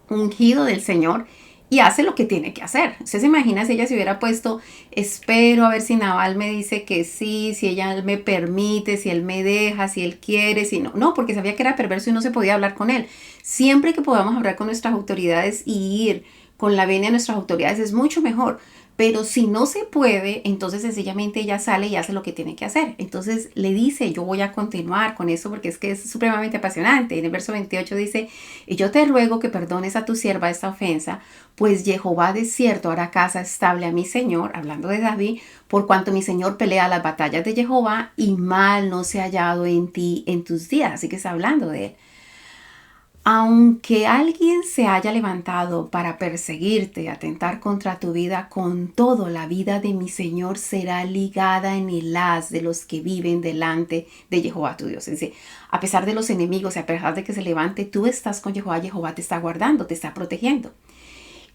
ungido del Señor y hace lo que tiene que hacer. ¿Usted se imagina si ella se hubiera puesto, espero a ver si Nabal me dice que sí, si ella me permite, si él me deja, si él quiere, si no? No, porque sabía que era perverso y no se podía hablar con él. Siempre que podamos hablar con nuestras autoridades y ir con la venia de nuestras autoridades es mucho mejor. Pero si no se puede, entonces sencillamente ella sale y hace lo que tiene que hacer. Entonces le dice, yo voy a continuar con eso porque es que es supremamente apasionante. En el verso 28 dice, y yo te ruego que perdones a tu sierva esta ofensa, pues Jehová de cierto hará casa estable a mi Señor, hablando de David, por cuanto mi Señor pelea las batallas de Jehová y mal no se ha hallado en ti en tus días. Así que está hablando de él. Aunque alguien se haya levantado para perseguirte, atentar contra tu vida, con todo la vida de mi Señor será ligada en el haz de los que viven delante de Jehová tu Dios. Es decir, a pesar de los enemigos, a pesar de que se levante, tú estás con Jehová, Jehová te está guardando, te está protegiendo.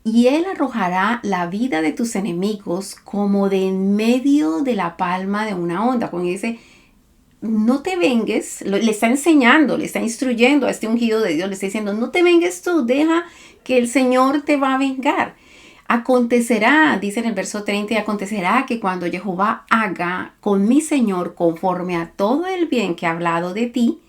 Y él arrojará la vida de tus enemigos como de en medio de la palma de una onda. Como dice, no te vengues, le está enseñando, le está instruyendo a este ungido de Dios, le está diciendo, no te vengues tú, deja que el Señor te va a vengar. Acontecerá, dice en el verso 30, y acontecerá que cuando Jehová haga con mi Señor conforme a todo el bien que ha hablado de ti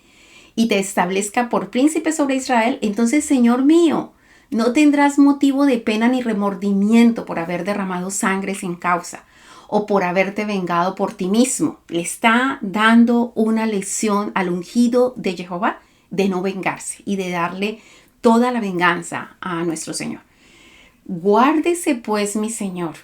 y te establezca por príncipe sobre Israel, entonces, Señor mío, no tendrás motivo de pena ni remordimiento por haber derramado sangre sin causa o por haberte vengado por ti mismo. Le está dando una lección al ungido de Jehová de no vengarse y de darle toda la venganza a nuestro Señor. Guárdese pues mi Señor,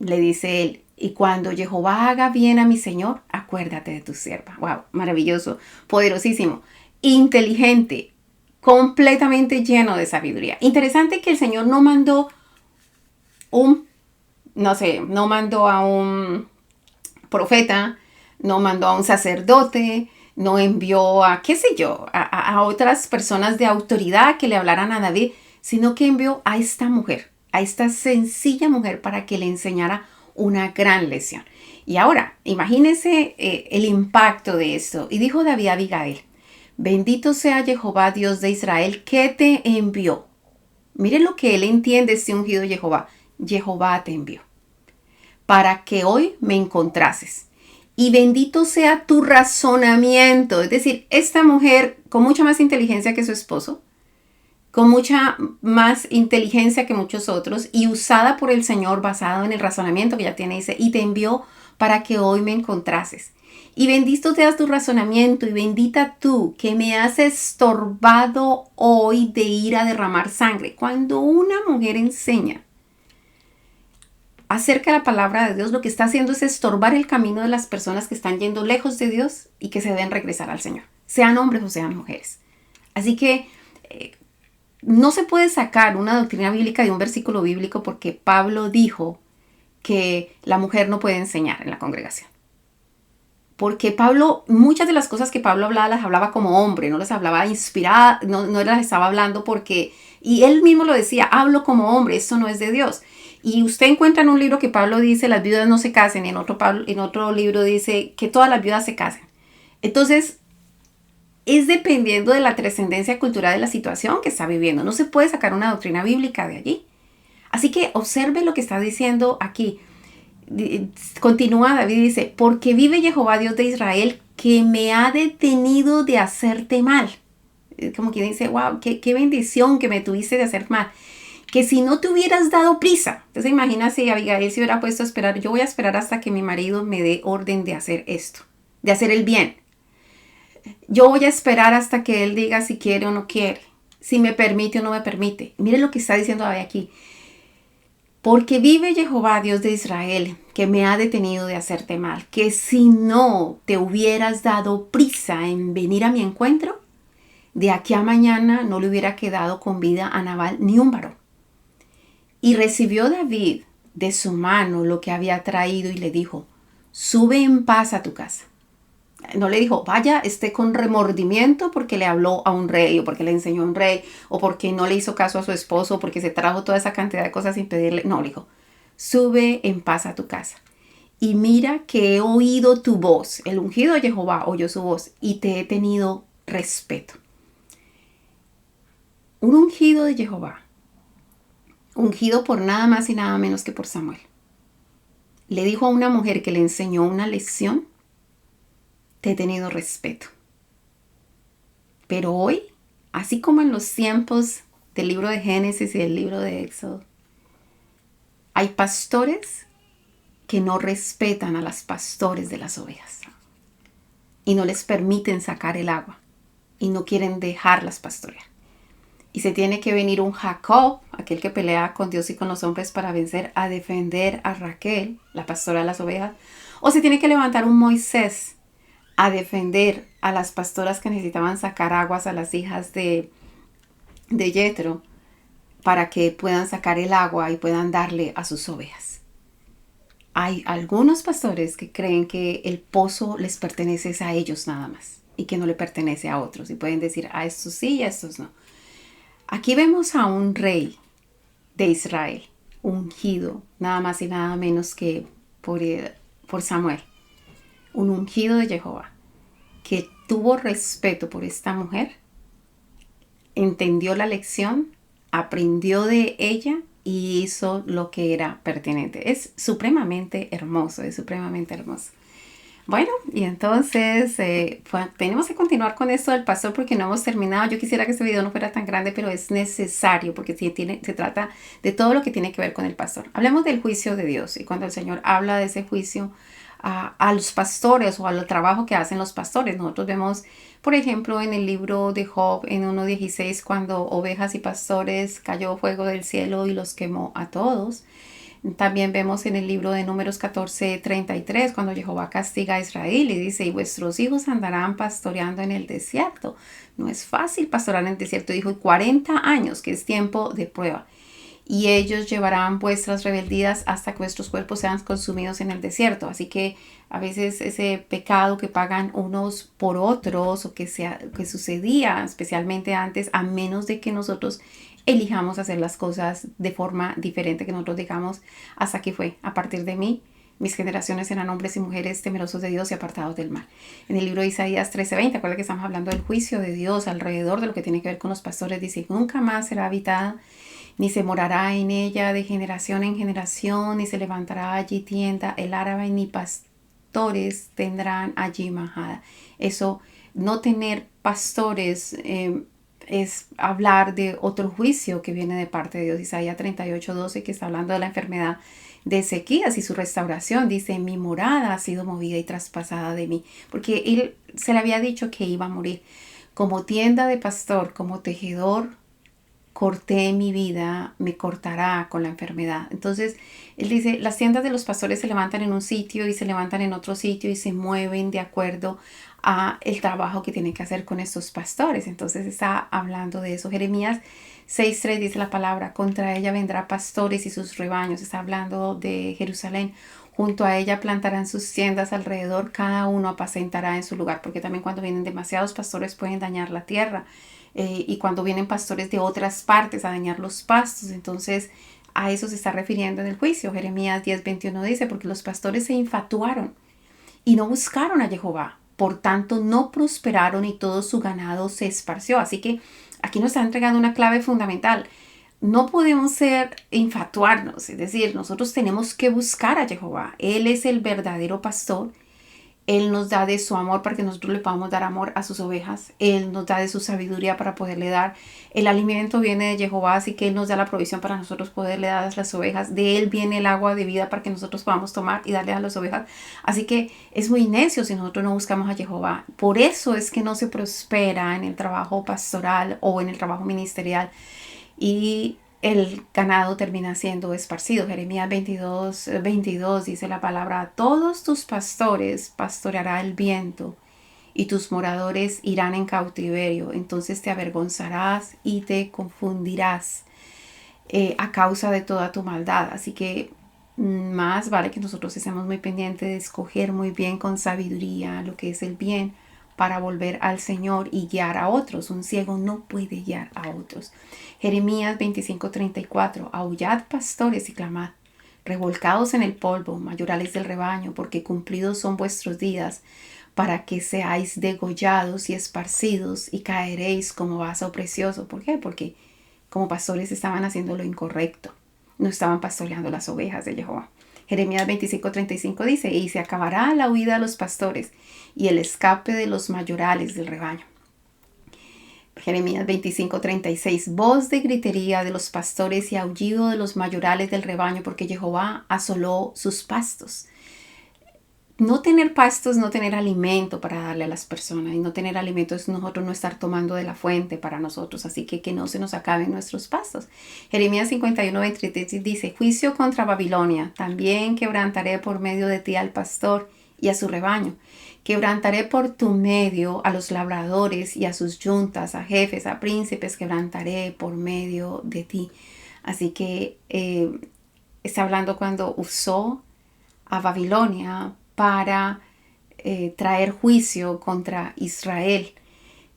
le dice él, y cuando Jehová haga bien a mi Señor, acuérdate de tu sierva. Wow, maravilloso, poderosísimo, inteligente, completamente lleno de sabiduría. Interesante que el Señor no mandó no mandó a un profeta, no mandó a un sacerdote, no envió a, qué sé yo, a otras personas de autoridad que le hablaran a David, sino que envió a esta mujer, a esta sencilla mujer para que le enseñara una gran lección. Y ahora, imagínense el impacto de esto. Y dijo David a Abigail, bendito sea Jehová, Dios de Israel, que te envió. Miren lo que él entiende, este ungido de Jehová. Jehová te envió para que hoy me encontrases. Y bendito sea tu razonamiento. Es decir, esta mujer con mucha más inteligencia que su esposo, con mucha más inteligencia que muchos otros y usada por el Señor basado en el razonamiento que ella tiene, dice, y te envió para que hoy me encontrases. Y bendito seas tu razonamiento y bendita tú que me has estorbado hoy de ir a derramar sangre. Cuando una mujer enseña acerca de la palabra de Dios, lo que está haciendo es estorbar el camino de las personas que están yendo lejos de Dios y que se deben regresar al Señor, sean hombres o sean mujeres. Así que no se puede sacar una doctrina bíblica de un versículo bíblico porque Pablo dijo que la mujer no puede enseñar en la congregación. Porque Pablo, muchas de las cosas que Pablo hablaba, las hablaba como hombre, no las hablaba inspirada, no las estaba hablando porque, y él mismo lo decía, hablo como hombre, esto no es de Dios. Y usted encuentra en un libro que Pablo dice, las viudas no se casen, y en otro libro dice que todas las viudas se casen. Entonces, es dependiendo de la trascendencia cultural de la situación que está viviendo. No se puede sacar una doctrina bíblica de allí. Así que observe lo que está diciendo aquí. Continúa David y dice, porque vive Jehová Dios de Israel, que me ha detenido de hacerte mal. Como quien dice, wow, qué bendición que me tuviste de hacer mal. Que si no te hubieras dado prisa. Entonces imagina si Abigail se hubiera puesto a esperar. Yo voy a esperar hasta que mi marido me dé orden de hacer esto, de hacer el bien. Yo voy a esperar hasta que él diga si quiere o no quiere, si me permite o no me permite. Mire lo que está diciendo David aquí. Porque vive Jehová, Dios de Israel, que me ha detenido de hacerte mal, que si no te hubieras dado prisa en venir a mi encuentro, de aquí a mañana no le hubiera quedado con vida a Nabal ni un varón. Y recibió David de su mano lo que había traído y le dijo, sube en paz a tu casa. No le dijo, vaya, esté con remordimiento porque le habló a un rey o porque le enseñó a un rey o porque no le hizo caso a su esposo o porque se trajo toda esa cantidad de cosas sin pedirle. No, le dijo, sube en paz a tu casa. Y mira que he oído tu voz. El ungido de Jehová oyó su voz y te he tenido respeto. Un ungido de Jehová, ungido por nada más y nada menos que por Samuel, le dijo a una mujer que le enseñó una lección, te he tenido respeto. Pero hoy, así como en los tiempos del libro de Génesis y del libro de Éxodo, hay pastores que no respetan a los pastores de las ovejas y no les permiten sacar el agua y no quieren dejarlas pastorear. Y se tiene que venir un Jacob, aquel que pelea con Dios y con los hombres para vencer, a defender a Raquel, la pastora de las ovejas. O se tiene que levantar un Moisés a defender a las pastoras que necesitaban sacar aguas a las hijas de Yetro para que puedan sacar el agua y puedan darle a sus ovejas. Hay algunos pastores que creen que el pozo les pertenece a ellos nada más y que no le pertenece a otros. Y pueden decir, a estos sí y a estos no. Aquí vemos a un rey de Israel, ungido, nada más y nada menos que por Samuel, un ungido de Jehová, que tuvo respeto por esta mujer, entendió la lección, aprendió de ella y hizo lo que era pertinente. Es supremamente hermoso, es supremamente hermoso. Bueno, y entonces tenemos que continuar con esto del pastor porque no hemos terminado. Yo quisiera que este video no fuera tan grande, pero es necesario porque se trata de todo lo que tiene que ver con el pastor. Hablemos del juicio de Dios y cuando el Señor habla de ese juicio a los pastores o al trabajo que hacen los pastores. Nosotros vemos, por ejemplo, en el libro de Job, en 1:16, cuando ovejas y pastores cayó fuego del cielo y los quemó a todos. También vemos en el libro de Números 14:33, cuando Jehová castiga a Israel y dice, y vuestros hijos andarán pastoreando en el desierto. No es fácil pastorear en el desierto, dijo, y 40 años, que es tiempo de prueba. Y ellos llevarán vuestras rebeldías hasta que vuestros cuerpos sean consumidos en el desierto. Así que a veces ese pecado que pagan unos por otros o que sucedía especialmente antes, a menos de que nosotros elijamos hacer las cosas de forma diferente, que nosotros digamos, hasta aquí fue, a partir de mí, mis generaciones eran hombres y mujeres temerosos de Dios y apartados del mal. En el libro de Isaías 13:20, acuerda que estamos hablando del juicio de Dios alrededor de lo que tiene que ver con los pastores, dice, nunca más será habitada, ni se morará en ella de generación en generación, ni se levantará allí tienda el árabe, ni pastores tendrán allí majada. Eso, no tener pastores, es hablar de otro juicio que viene de parte de Dios. Isaías 38:12, que está hablando de la enfermedad de Ezequías y su restauración. Dice, mi morada ha sido movida y traspasada de mí. Porque él se le había dicho que iba a morir. Como tienda de pastor, como tejedor, corté mi vida, me cortará con la enfermedad. Entonces, él dice, las tiendas de los pastores se levantan en un sitio y se levantan en otro sitio y se mueven de acuerdo a el trabajo que tienen que hacer con estos pastores. Entonces está hablando de eso. Jeremías 6:3 dice la palabra, contra ella vendrá pastores y sus rebaños. Está hablando de Jerusalén. Junto a ella plantarán sus tiendas alrededor, cada uno apacentará en su lugar, porque también cuando vienen demasiados pastores pueden dañar la tierra. Y cuando vienen pastores de otras partes a dañar los pastos, entonces a eso se está refiriendo en el juicio. Jeremías 10:21 dice, porque los pastores se infatuaron y no buscaron a Jehová, por tanto no prosperaron y todo su ganado se esparció. Así que aquí nos está entregando una clave fundamental. No podemos infatuarnos, es decir, nosotros tenemos que buscar a Jehová. Él es el verdadero pastor. Él nos da de su amor para que nosotros le podamos dar amor a sus ovejas. Él nos da de su sabiduría para poderle dar. El alimento viene de Jehová, así que Él nos da la provisión para nosotros poderle dar a las ovejas. De Él viene el agua de vida para que nosotros podamos tomar y darle a las ovejas. Así que es muy necio si nosotros no buscamos a Jehová. Por eso es que no se prospera en el trabajo pastoral o en el trabajo ministerial. Y el ganado termina siendo esparcido. Jeremías 22 dice la palabra: todos tus pastores pastoreará el viento, y tus moradores irán en cautiverio. Entonces te avergonzarás y te confundirás a causa de toda tu maldad. Así que más vale que nosotros estemos muy pendientes de escoger muy bien con sabiduría lo que es el bien para volver al Señor y guiar a otros. Un ciego no puede guiar a otros. Jeremías 25:34: aullad, pastores, y clamad, revolcados en el polvo, mayorales del rebaño, porque cumplidos son vuestros días, para que seáis degollados y esparcidos, y caeréis como vaso precioso. ¿Por qué? Porque como pastores estaban haciendo lo incorrecto. No estaban pastoreando las ovejas de Jehová. Jeremías 25:35 dice: y se acabará la huida de los pastores y el escape de los mayorales del rebaño. Jeremías 25:36: voz de gritería de los pastores y aullido de los mayorales del rebaño, porque Jehová asoló sus pastos. No tener pastos, no tener alimento para darle a las personas, y no tener alimento es nosotros no estar tomando de la fuente para nosotros, así que no se nos acaben nuestros pastos. Jeremías 51:23 dice: juicio contra Babilonia, también quebrantaré por medio de ti al pastor y a su rebaño. Quebrantaré por tu medio a los labradores y a sus yuntas, a jefes, a príncipes, quebrantaré por medio de ti. Así que está hablando cuando usó a Babilonia para traer juicio contra Israel.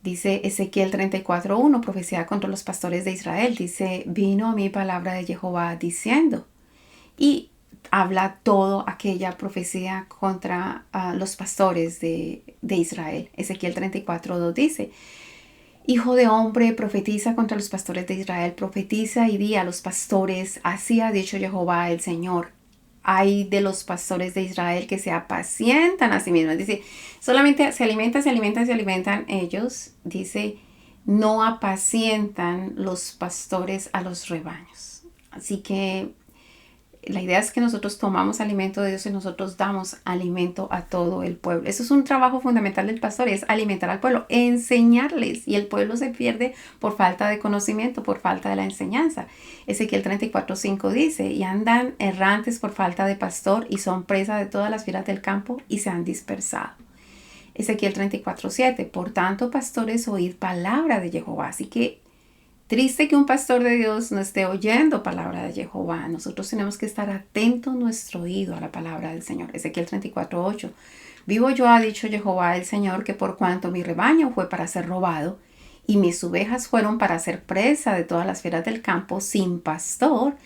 Dice Ezequiel 34:1, profecía contra los pastores de Israel. Dice: vino a mí palabra de Jehová diciendo. Y habla toda aquella profecía contra los pastores de Israel. Ezequiel 34:2 dice: hijo de hombre, profetiza contra los pastores de Israel, profetiza y di a los pastores: así ha dicho Jehová el Señor. Hay de los pastores de Israel que se apacientan a sí mismos. Dice, solamente se alimentan ellos. Dice, no apacientan los pastores a los rebaños. Así que la idea es que nosotros tomamos alimento de Dios y nosotros damos alimento a todo el pueblo. Eso es un trabajo fundamental del pastor, es alimentar al pueblo, enseñarles. Y el pueblo se pierde por falta de conocimiento, por falta de la enseñanza. Ezequiel 34:5 dice: y andan errantes por falta de pastor, y son presa de todas las fieras del campo, y se han dispersado. Ezequiel 34:7: por tanto, pastores, oíd palabra de Jehová. Así que triste que un pastor de Dios no esté oyendo palabra de Jehová. Nosotros tenemos que estar atentos nuestro oído a la palabra del Señor. Ezequiel 34:8: vivo yo, ha dicho Jehová el Señor, que por cuanto mi rebaño fue para ser robado, y mis ovejas fueron para ser presa de todas las fieras del campo, sin pastor,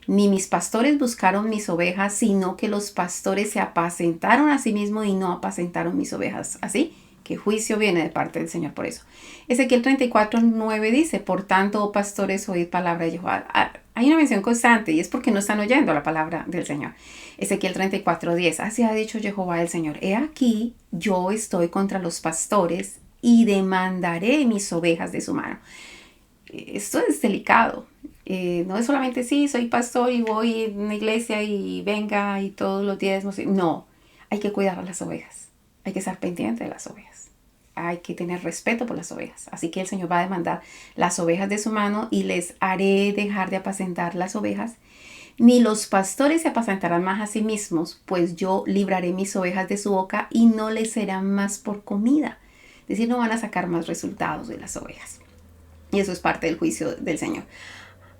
ni mis pastores buscaron mis ovejas, sino que los pastores se apacentaron a sí mismos y no apacentaron mis ovejas. Así que juicio viene de parte del Señor por eso. Ezequiel 34:9 dice: por tanto, oh pastores, oíd palabra de Jehová. Hay una mención constante y es porque no están oyendo la palabra del Señor. Ezequiel 34:10: así ha dicho Jehová el Señor: he aquí, yo estoy contra los pastores y demandaré mis ovejas de su mano. Esto es delicado. No es solamente sí, soy pastor y voy a una iglesia y venga y todos los días. No, hay que cuidar a las ovejas. Hay que estar pendiente de las ovejas. Hay que tener respeto por las ovejas. Así que el Señor va a demandar las ovejas de su mano y les haré dejar de apacentar las ovejas. Ni los pastores se apacentarán más a sí mismos, pues yo libraré mis ovejas de su boca y no les serán más por comida. Es decir, no van a sacar más resultados de las ovejas. Y eso es parte del juicio del Señor.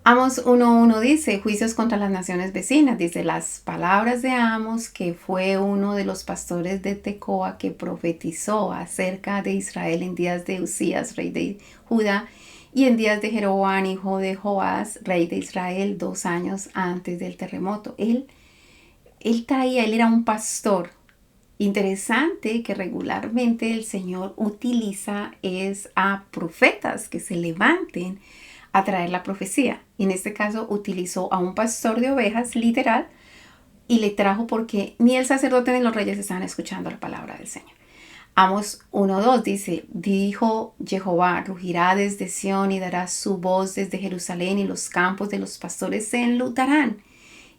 Amos 1:1 dice: juicios contra las naciones vecinas. Dice: las palabras de Amos, que fue uno de los pastores de Tecoa, que profetizó acerca de Israel en días de Usías, rey de Judá, y en días de Jeroboam, hijo de Joás, rey de Israel, 2 años antes del terremoto. Él era un pastor. Interesante que regularmente el Señor utiliza es a profetas que se levanten a traer la profecía. Y en este caso utilizó a un pastor de ovejas, literal, y le trajo porque ni el sacerdote ni los reyes estaban escuchando la palabra del Señor. Amos 1:2 dice: dijo Jehová, rugirá desde Sión y dará su voz desde Jerusalén, y los campos de los pastores se enlutarán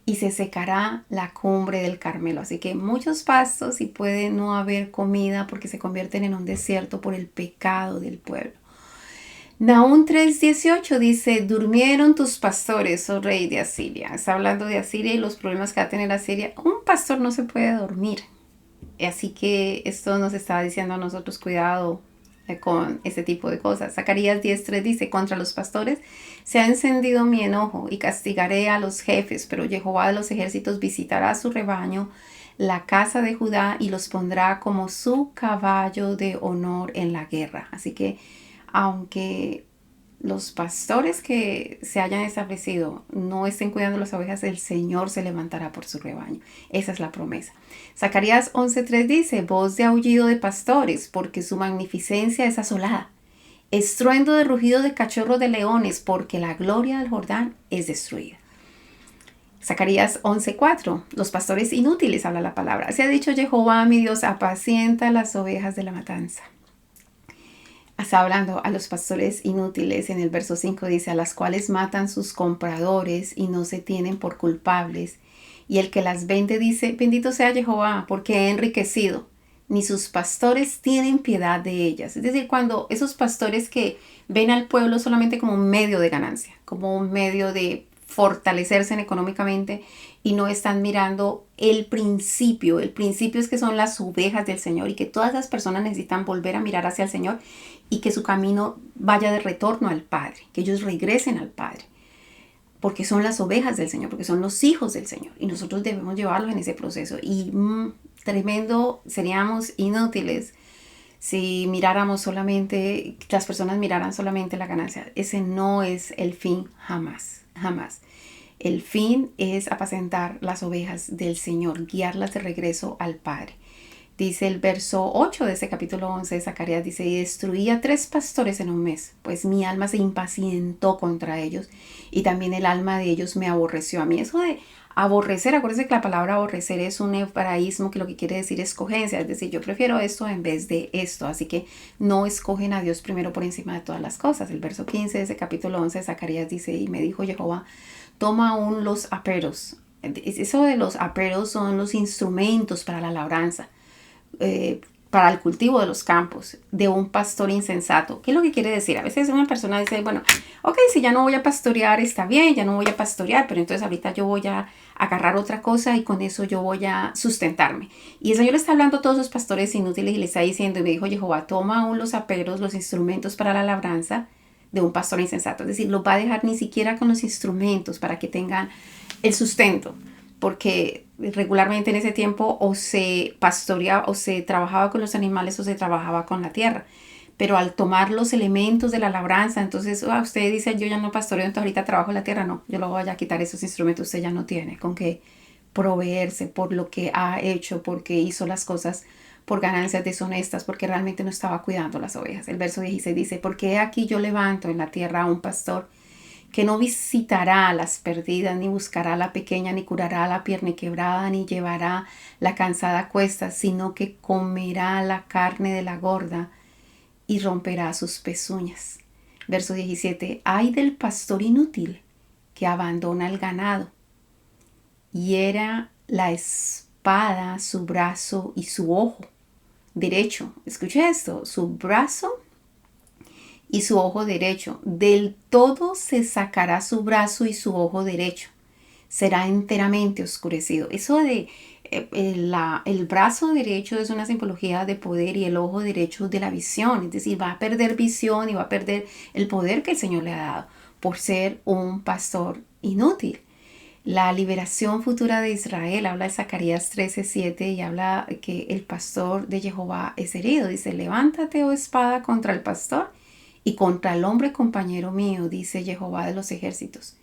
y se secará la cumbre del Carmelo. Así que muchos pastos y puede no haber comida porque se convierten en un desierto por el pecado del pueblo. Nahum 3:18 dice, durmieron tus pastores, oh rey de Asiria. Está hablando de Asiria y los problemas que va a tener Asiria. Un pastor no se puede dormir. Así que esto nos está diciendo a nosotros cuidado con este tipo de cosas. Zacarías 10:3 dice, contra los pastores se ha encendido mi enojo y castigaré a los jefes, pero Jehová de los ejércitos visitará su rebaño, la casa de Judá, y los pondrá como su caballo de honor en la guerra. Así que aunque los pastores que se hayan establecido no estén cuidando las ovejas, el Señor se levantará por su rebaño. Esa es la promesa. Zacarías 11:3 dice, voz de aullido de pastores, porque su magnificencia es asolada. Estruendo de rugido de cachorro de leones, porque la gloria del Jordán es destruida. Zacarías 11:4, los pastores inútiles, habla la palabra. Se ha dicho Jehová, mi Dios, apacienta las ovejas de la matanza. Está hablando a los pastores inútiles. En el verso 5 dice, a las cuales matan sus compradores y no se tienen por culpables. Y el que las vende dice, bendito sea Jehová, porque he enriquecido. Ni sus pastores tienen piedad de ellas. Es decir, cuando esos pastores que ven al pueblo solamente como un medio de ganancia, como un medio de fortalecerse económicamente, y no están mirando el principio. El principio es que son las ovejas del Señor y que todas las personas necesitan volver a mirar hacia el Señor y que su camino vaya de retorno al Padre, que ellos regresen al Padre, porque son las ovejas del Señor, porque son los hijos del Señor y nosotros debemos llevarlos en ese proceso. Y tremendo, seríamos inútiles si miráramos solamente, las personas miraran solamente la ganancia. Ese no es el fin, jamás, jamás. El fin es apacentar las ovejas del Señor, guiarlas de regreso al Padre. Dice el verso 8 de ese capítulo 11 de Zacarías, dice, y destruí a 3 pastores en un mes, pues mi alma se impacientó contra ellos y también el alma de ellos me aborreció a mí. Eso de aborrecer, acuérdense que la palabra aborrecer es un hebraísmo que lo que quiere decir escogencia, es decir, yo prefiero esto en vez de esto, así que no escogen a Dios primero por encima de todas las cosas. El verso 15 de ese capítulo 11 de Zacarías dice, y me dijo Jehová, toma aún los aperos. Eso de los aperos son los instrumentos para la labranza. Para el cultivo de los campos de un pastor insensato. ¿Qué es lo que quiere decir? A veces una persona dice, bueno, ok, si ya no voy a pastorear está bien, ya no voy a pastorear, pero entonces ahorita yo voy a agarrar otra cosa y con eso yo voy a sustentarme. Y el Señor está hablando a todos los pastores inútiles y le está diciendo, y me dijo Jehová, toma aún los aperos, los instrumentos para la labranza de un pastor insensato. Es decir, los va a dejar ni siquiera con los instrumentos para que tengan el sustento, porque regularmente en ese tiempo o se pastoreaba o se trabajaba con los animales o se trabajaba con la tierra. Pero al tomar los elementos de la labranza, entonces usted dice, yo ya no pastoreo, entonces ahorita trabajo en la tierra. No, yo lo voy a quitar esos instrumentos, usted ya no tiene con qué proveerse por lo que ha hecho, porque hizo las cosas por ganancias deshonestas, porque realmente no estaba cuidando las ovejas. El verso 16 dice, porque aquí yo levanto en la tierra a un pastor que no visitará a las perdidas, ni buscará a la pequeña, ni curará a la pierna quebrada, ni llevará la cansada a cuestas, sino que comerá la carne de la gorda y romperá sus pezuñas. Verso 17. Ay del pastor inútil que abandona el ganado, hiera la espada su brazo y su ojo derecho. Escuche esto, su brazo y su ojo derecho. Del todo se sacará su brazo y su ojo derecho. Será enteramente oscurecido. Eso de el brazo derecho es una simbología de poder y el ojo derecho de la visión. Es decir, va a perder visión y va a perder el poder que el Señor le ha dado por ser un pastor inútil. La liberación futura de Israel, habla de Zacarías 13:7 y habla que el pastor de Jehová es herido. Dice, levántate, oh espada, contra el pastor y contra el hombre compañero mío, dice Jehová de los ejércitos.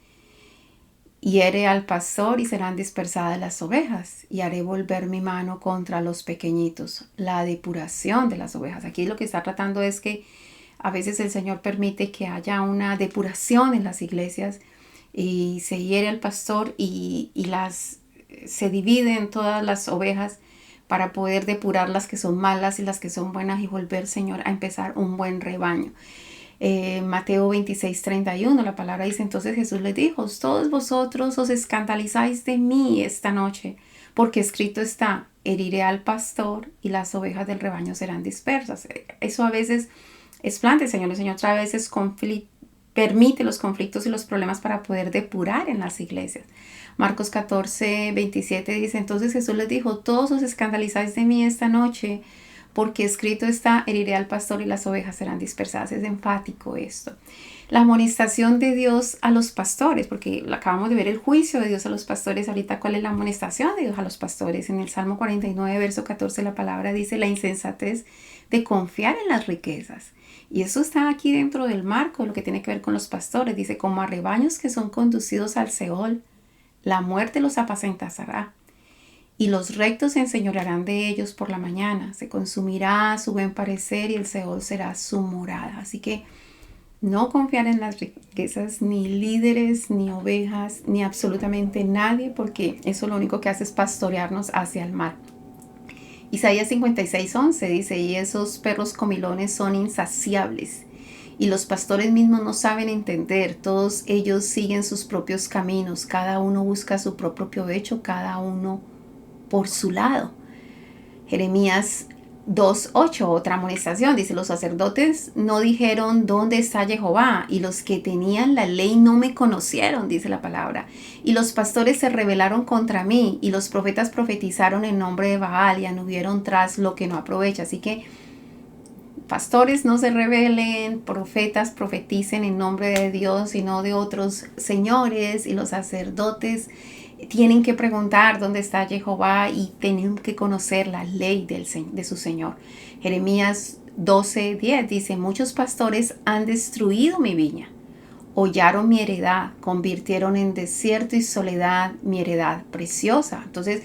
Hiere al pastor y serán dispersadas las ovejas, y haré volver mi mano contra los pequeñitos. La depuración de las ovejas. Aquí lo que está tratando es que a veces el Señor permite que haya una depuración en las iglesias y se hiere al pastor y se dividen todas las ovejas para poder depurar las que son malas y las que son buenas y volver, Señor, a empezar un buen rebaño. Mateo 26:31, la palabra dice, entonces Jesús les dijo, todos vosotros os escandalizáis de mí esta noche, porque escrito está, heriré al pastor y las ovejas del rebaño serán dispersas. Eso a veces explante, Señor. El Señor trae a veces permite los conflictos y los problemas para poder depurar en las iglesias. Marcos 14:27 dice, entonces Jesús les dijo, todos os escandalizáis de mí esta noche, porque escrito está, heriré al pastor y las ovejas serán dispersadas. Es enfático esto. La amonestación de Dios a los pastores, porque acabamos de ver el juicio de Dios a los pastores. Ahorita, ¿cuál es la amonestación de Dios a los pastores? En el Salmo 49, verso 14, la palabra dice la insensatez de confiar en las riquezas. Y eso está aquí dentro del marco de lo que tiene que ver con los pastores. Dice, como a rebaños que son conducidos al Seol, la muerte los apacentará. Y los rectos se enseñorearán de ellos por la mañana. Se consumirá su buen parecer y el Seol será su morada. Así que no confiar en las riquezas, ni líderes, ni ovejas, ni absolutamente nadie, porque eso lo único que hace es pastorearnos hacia el mal. Isaías 56:11 dice, y esos perros comilones son insaciables, y los pastores mismos no saben entender, todos ellos siguen sus propios caminos, cada uno busca su propio provecho, cada uno por su lado. Jeremías 2:8, otra amonestación, dice, los sacerdotes no dijeron dónde está Jehová, y los que tenían la ley no me conocieron, dice la palabra, y los pastores se rebelaron contra mí, y los profetas profetizaron en nombre de Baal, y anduvieron tras lo que no aprovecha. Así que pastores no se rebelen, profetas profeticen en nombre de Dios y no de otros señores, y los sacerdotes tienen que preguntar dónde está Jehová y tienen que conocer la ley de su Señor. Jeremías 12:10 dice, muchos pastores han destruido mi viña, hollaron mi heredad, convirtieron en desierto y soledad mi heredad preciosa. Entonces,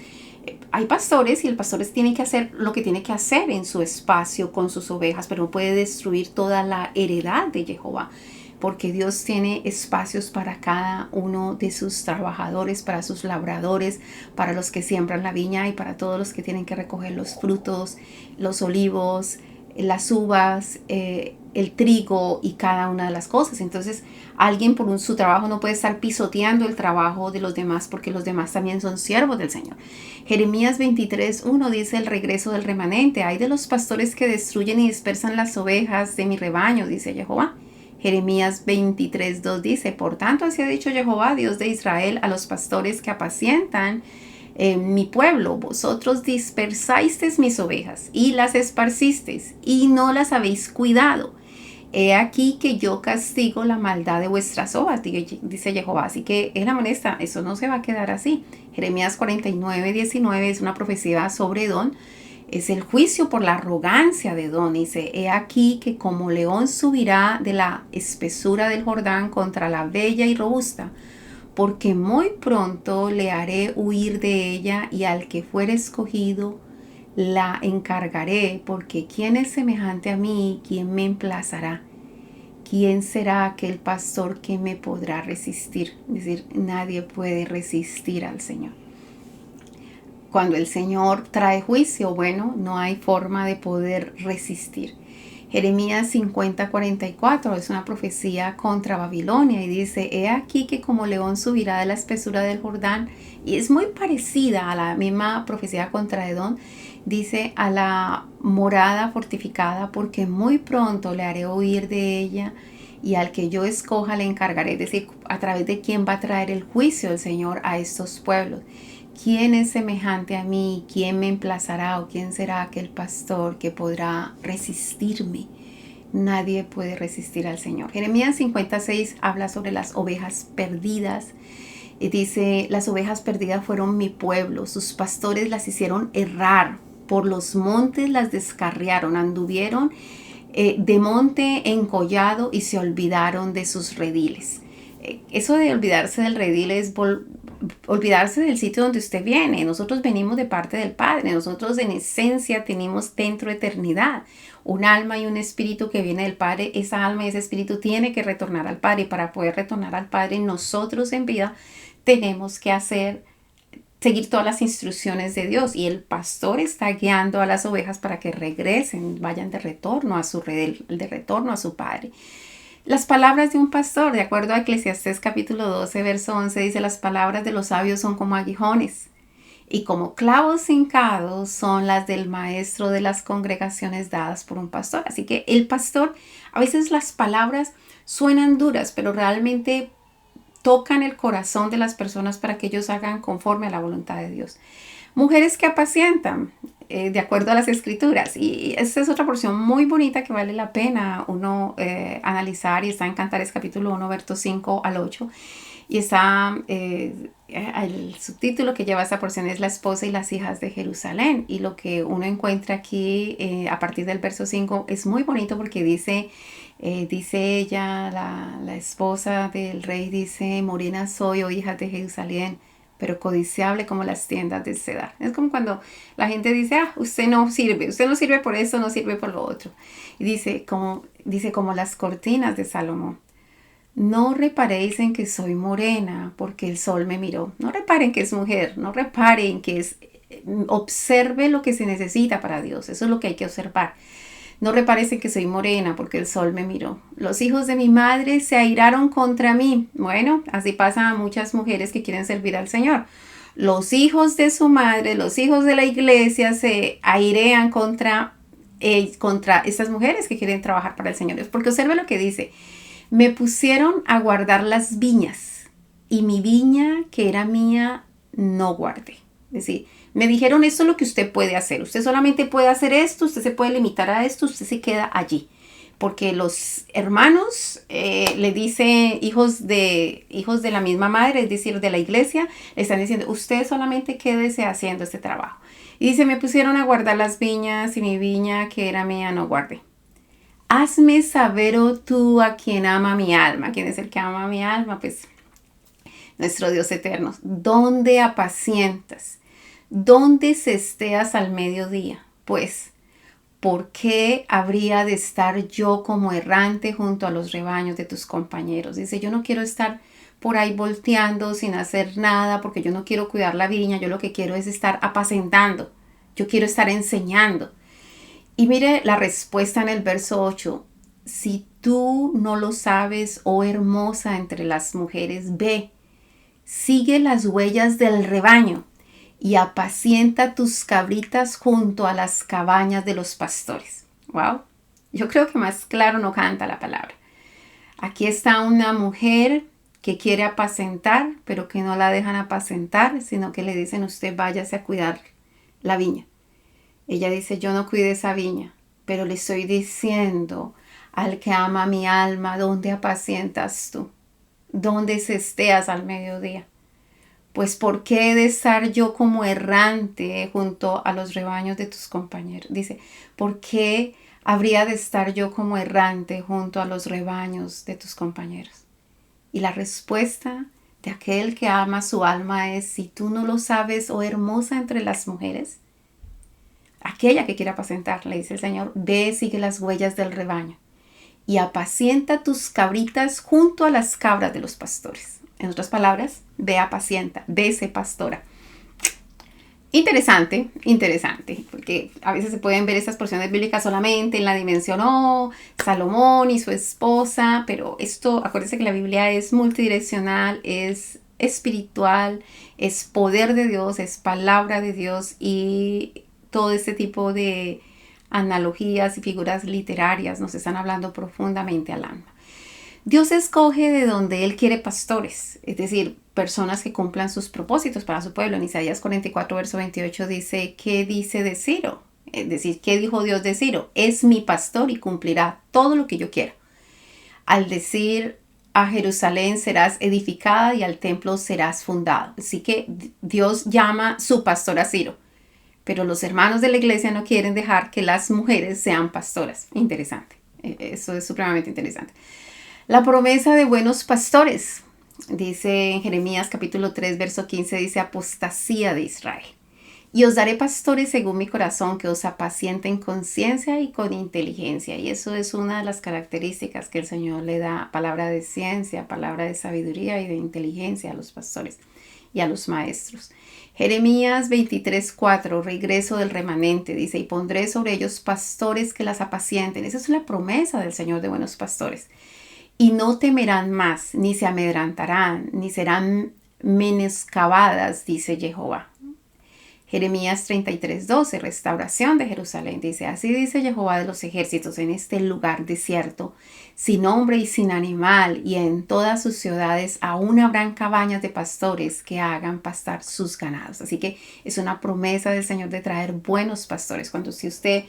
hay pastores y el pastor tiene que hacer lo que tiene que hacer en su espacio con sus ovejas, pero no puede destruir toda la heredad de Jehová, porque Dios tiene espacios para cada uno de sus trabajadores, para sus labradores, para los que siembran la viña y para todos los que tienen que recoger los frutos, los olivos, las uvas, el trigo y cada una de las cosas. Entonces, alguien por su trabajo no puede estar pisoteando el trabajo de los demás, porque los demás también son siervos del Señor. Jeremías 23:1 dice, el regreso del remanente. Hay de los pastores que destruyen y dispersan las ovejas de mi rebaño, dice Jehová. Jeremías 23:2 dice, por tanto así ha dicho Jehová, Dios de Israel, a los pastores que apacientan mi pueblo, vosotros dispersasteis mis ovejas y las esparcisteis y no las habéis cuidado. He aquí que yo castigo la maldad de vuestras obras, dice Jehová. Así que es la molesta, eso no se va a quedar así. Jeremías 49:19 es una profecía sobre Edom. Es el juicio por la arrogancia de Edom. Dice, he aquí que como león subirá de la espesura del Jordán contra la bella y robusta, porque muy pronto le haré huir de ella, y al que fuere escogido la encargaré, porque ¿quién es semejante a mí? ¿Quién me emplazará? ¿Quién será aquel pastor que me podrá resistir? Es decir, nadie puede resistir al Señor. Cuando el Señor trae juicio, bueno, no hay forma de poder resistir. Jeremías 50:44 es una profecía contra Babilonia y dice, he aquí que como león subirá de la espesura del Jordán, y es muy parecida a la misma profecía contra Edom. Dice, a la morada fortificada, porque muy pronto le haré huir de ella, y al que yo escoja le encargaré. Es decir, a través de quién va a traer el juicio del Señor a estos pueblos. ¿Quién es semejante a mí? ¿Quién me emplazará? ¿O quién será aquel pastor que podrá resistirme? Nadie puede resistir al Señor. Jeremías 56 habla sobre las ovejas perdidas. Y dice, las ovejas perdidas fueron mi pueblo. Sus pastores las hicieron errar. Por los montes las descarriaron. Anduvieron de monte en collado y se olvidaron de sus rediles. Eso de olvidarse del redil es olvidarse del sitio donde usted viene. Nosotros venimos de parte del Padre. Nosotros en esencia tenemos dentro eternidad. Un alma y un espíritu que viene del Padre. Esa alma y ese espíritu tiene que retornar al Padre. Y para poder retornar al Padre, nosotros en vida tenemos que seguir todas las instrucciones de Dios. Y el pastor está guiando a las ovejas para que regresen, vayan de retorno a su redil, de retorno a su Padre. Las palabras de un pastor, de acuerdo a Eclesiastés capítulo 12, verso 11, dice, las palabras de los sabios son como aguijones y como clavos hincados son las del maestro de las congregaciones dadas por un pastor. Así que el pastor, a veces las palabras suenan duras, pero realmente tocan el corazón de las personas para que ellos hagan conforme a la voluntad de Dios. Mujeres que apacientan, de acuerdo a las escrituras. Y esta es otra porción muy bonita que vale la pena uno analizar, y está en Cantares capítulo 1, versos 5 al 8. Y está, el subtítulo que lleva esta porción es La esposa y las hijas de Jerusalén. Y lo que uno encuentra aquí a partir del verso 5 es muy bonito porque dice ella, la esposa del rey, dice: morena soy, oh hijas de Jerusalén, pero codiciable como las tiendas de Cedar. Es como cuando la gente dice: usted no sirve por eso, no sirve por lo otro. Y dice como las cortinas de Salomón. No reparéis en que soy morena, porque el sol me miró. No reparen que es mujer, no reparen que es... Observe lo que se necesita para Dios, eso es lo que hay que observar. No repares en que soy morena, porque el sol me miró. Los hijos de mi madre se airaron contra mí. Bueno, así pasa a muchas mujeres que quieren servir al Señor. Los hijos de su madre, los hijos de la iglesia se airean contra estas mujeres que quieren trabajar para el Señor. Porque observe lo que dice: me pusieron a guardar las viñas, y mi viña que era mía no guardé. Es decir, me dijeron: esto es lo que usted puede hacer. Usted solamente puede hacer esto, usted se puede limitar a esto, usted se queda allí. Porque los hermanos, le dice hijos de la misma madre, es decir, de la iglesia, le están diciendo: usted solamente quédese haciendo este trabajo. Y dice: me pusieron a guardar las viñas, y mi viña que era mía no guardé. Hazme saber, oh tú, a quien ama mi alma. ¿Quién es el que ama mi alma? Pues nuestro Dios eterno. ¿Dónde apacientas? ¿Dónde cesteas al mediodía? Pues, ¿por qué habría de estar yo como errante junto a los rebaños de tus compañeros? Dice: yo no quiero estar por ahí volteando sin hacer nada, porque yo no quiero cuidar la viña. Yo lo que quiero es estar apacentando. Yo quiero estar enseñando. Y mire la respuesta en el verso 8. Si tú no lo sabes, oh hermosa entre las mujeres, ve, sigue las huellas del rebaño y apacienta tus cabritas junto a las cabañas de los pastores. Wow, yo creo que más claro no canta la palabra. Aquí está una mujer que quiere apacentar, pero que no la dejan apacentar, sino que le dicen: usted váyase a cuidar la viña. Ella dice: yo no cuide esa viña, pero le estoy diciendo al que ama mi alma: ¿dónde apacientas tú? ¿Dónde cesteas al mediodía? Pues ¿por qué he de estar yo como errante junto a los rebaños de tus compañeros? Dice: ¿por qué habría de estar yo como errante junto a los rebaños de tus compañeros? Y la respuesta de aquel que ama su alma es: si tú no lo sabes, oh hermosa entre las mujeres, aquella que quiere apacentar, le dice el Señor: ve, sigue las huellas del rebaño y apacienta tus cabritas junto a las cabras de los pastores. En otras palabras, ve, apacienta, ve, sé pastora. Interesante, porque a veces se pueden ver estas porciones bíblicas solamente en la dimensión, Salomón y su esposa, pero esto, acuérdense que la Biblia es multidireccional, es espiritual, es poder de Dios, es palabra de Dios, y todo este tipo de analogías y figuras literarias nos están hablando profundamente al alma. Dios escoge de donde Él quiere pastores, es decir, personas que cumplan sus propósitos para su pueblo. En Isaías 44, verso 28 dice: ¿qué dice de Ciro? Es decir, ¿qué dijo Dios de Ciro? Es mi pastor y cumplirá todo lo que yo quiera. Al decir: a Jerusalén serás edificada y al templo serás fundado. Así que Dios llama su pastor a Ciro. Pero los hermanos de la iglesia no quieren dejar que las mujeres sean pastoras. Interesante. Eso es supremamente interesante. La promesa de buenos pastores. Dice en Jeremías capítulo 3, verso 15, dice: apostasía de Israel. Y os daré pastores según mi corazón, que os apacienten con ciencia y con inteligencia. Y eso es una de las características que el Señor le da: palabra de ciencia, palabra de sabiduría y de inteligencia a los pastores y a los maestros. Jeremías 23, 4, regreso del remanente, dice: y pondré sobre ellos pastores que las apacienten. Esa es la promesa del Señor de buenos pastores. Y no temerán más, ni se amedrentarán, ni serán menoscabadas, dice Jehová. Jeremías 33:12, restauración de Jerusalén. Dice, así dice Jehová de los ejércitos, en este lugar desierto, sin hombre y sin animal, y en todas sus ciudades aún habrán cabañas de pastores que hagan pastar sus ganados. Así que es una promesa del Señor de traer buenos pastores. Cuando si usted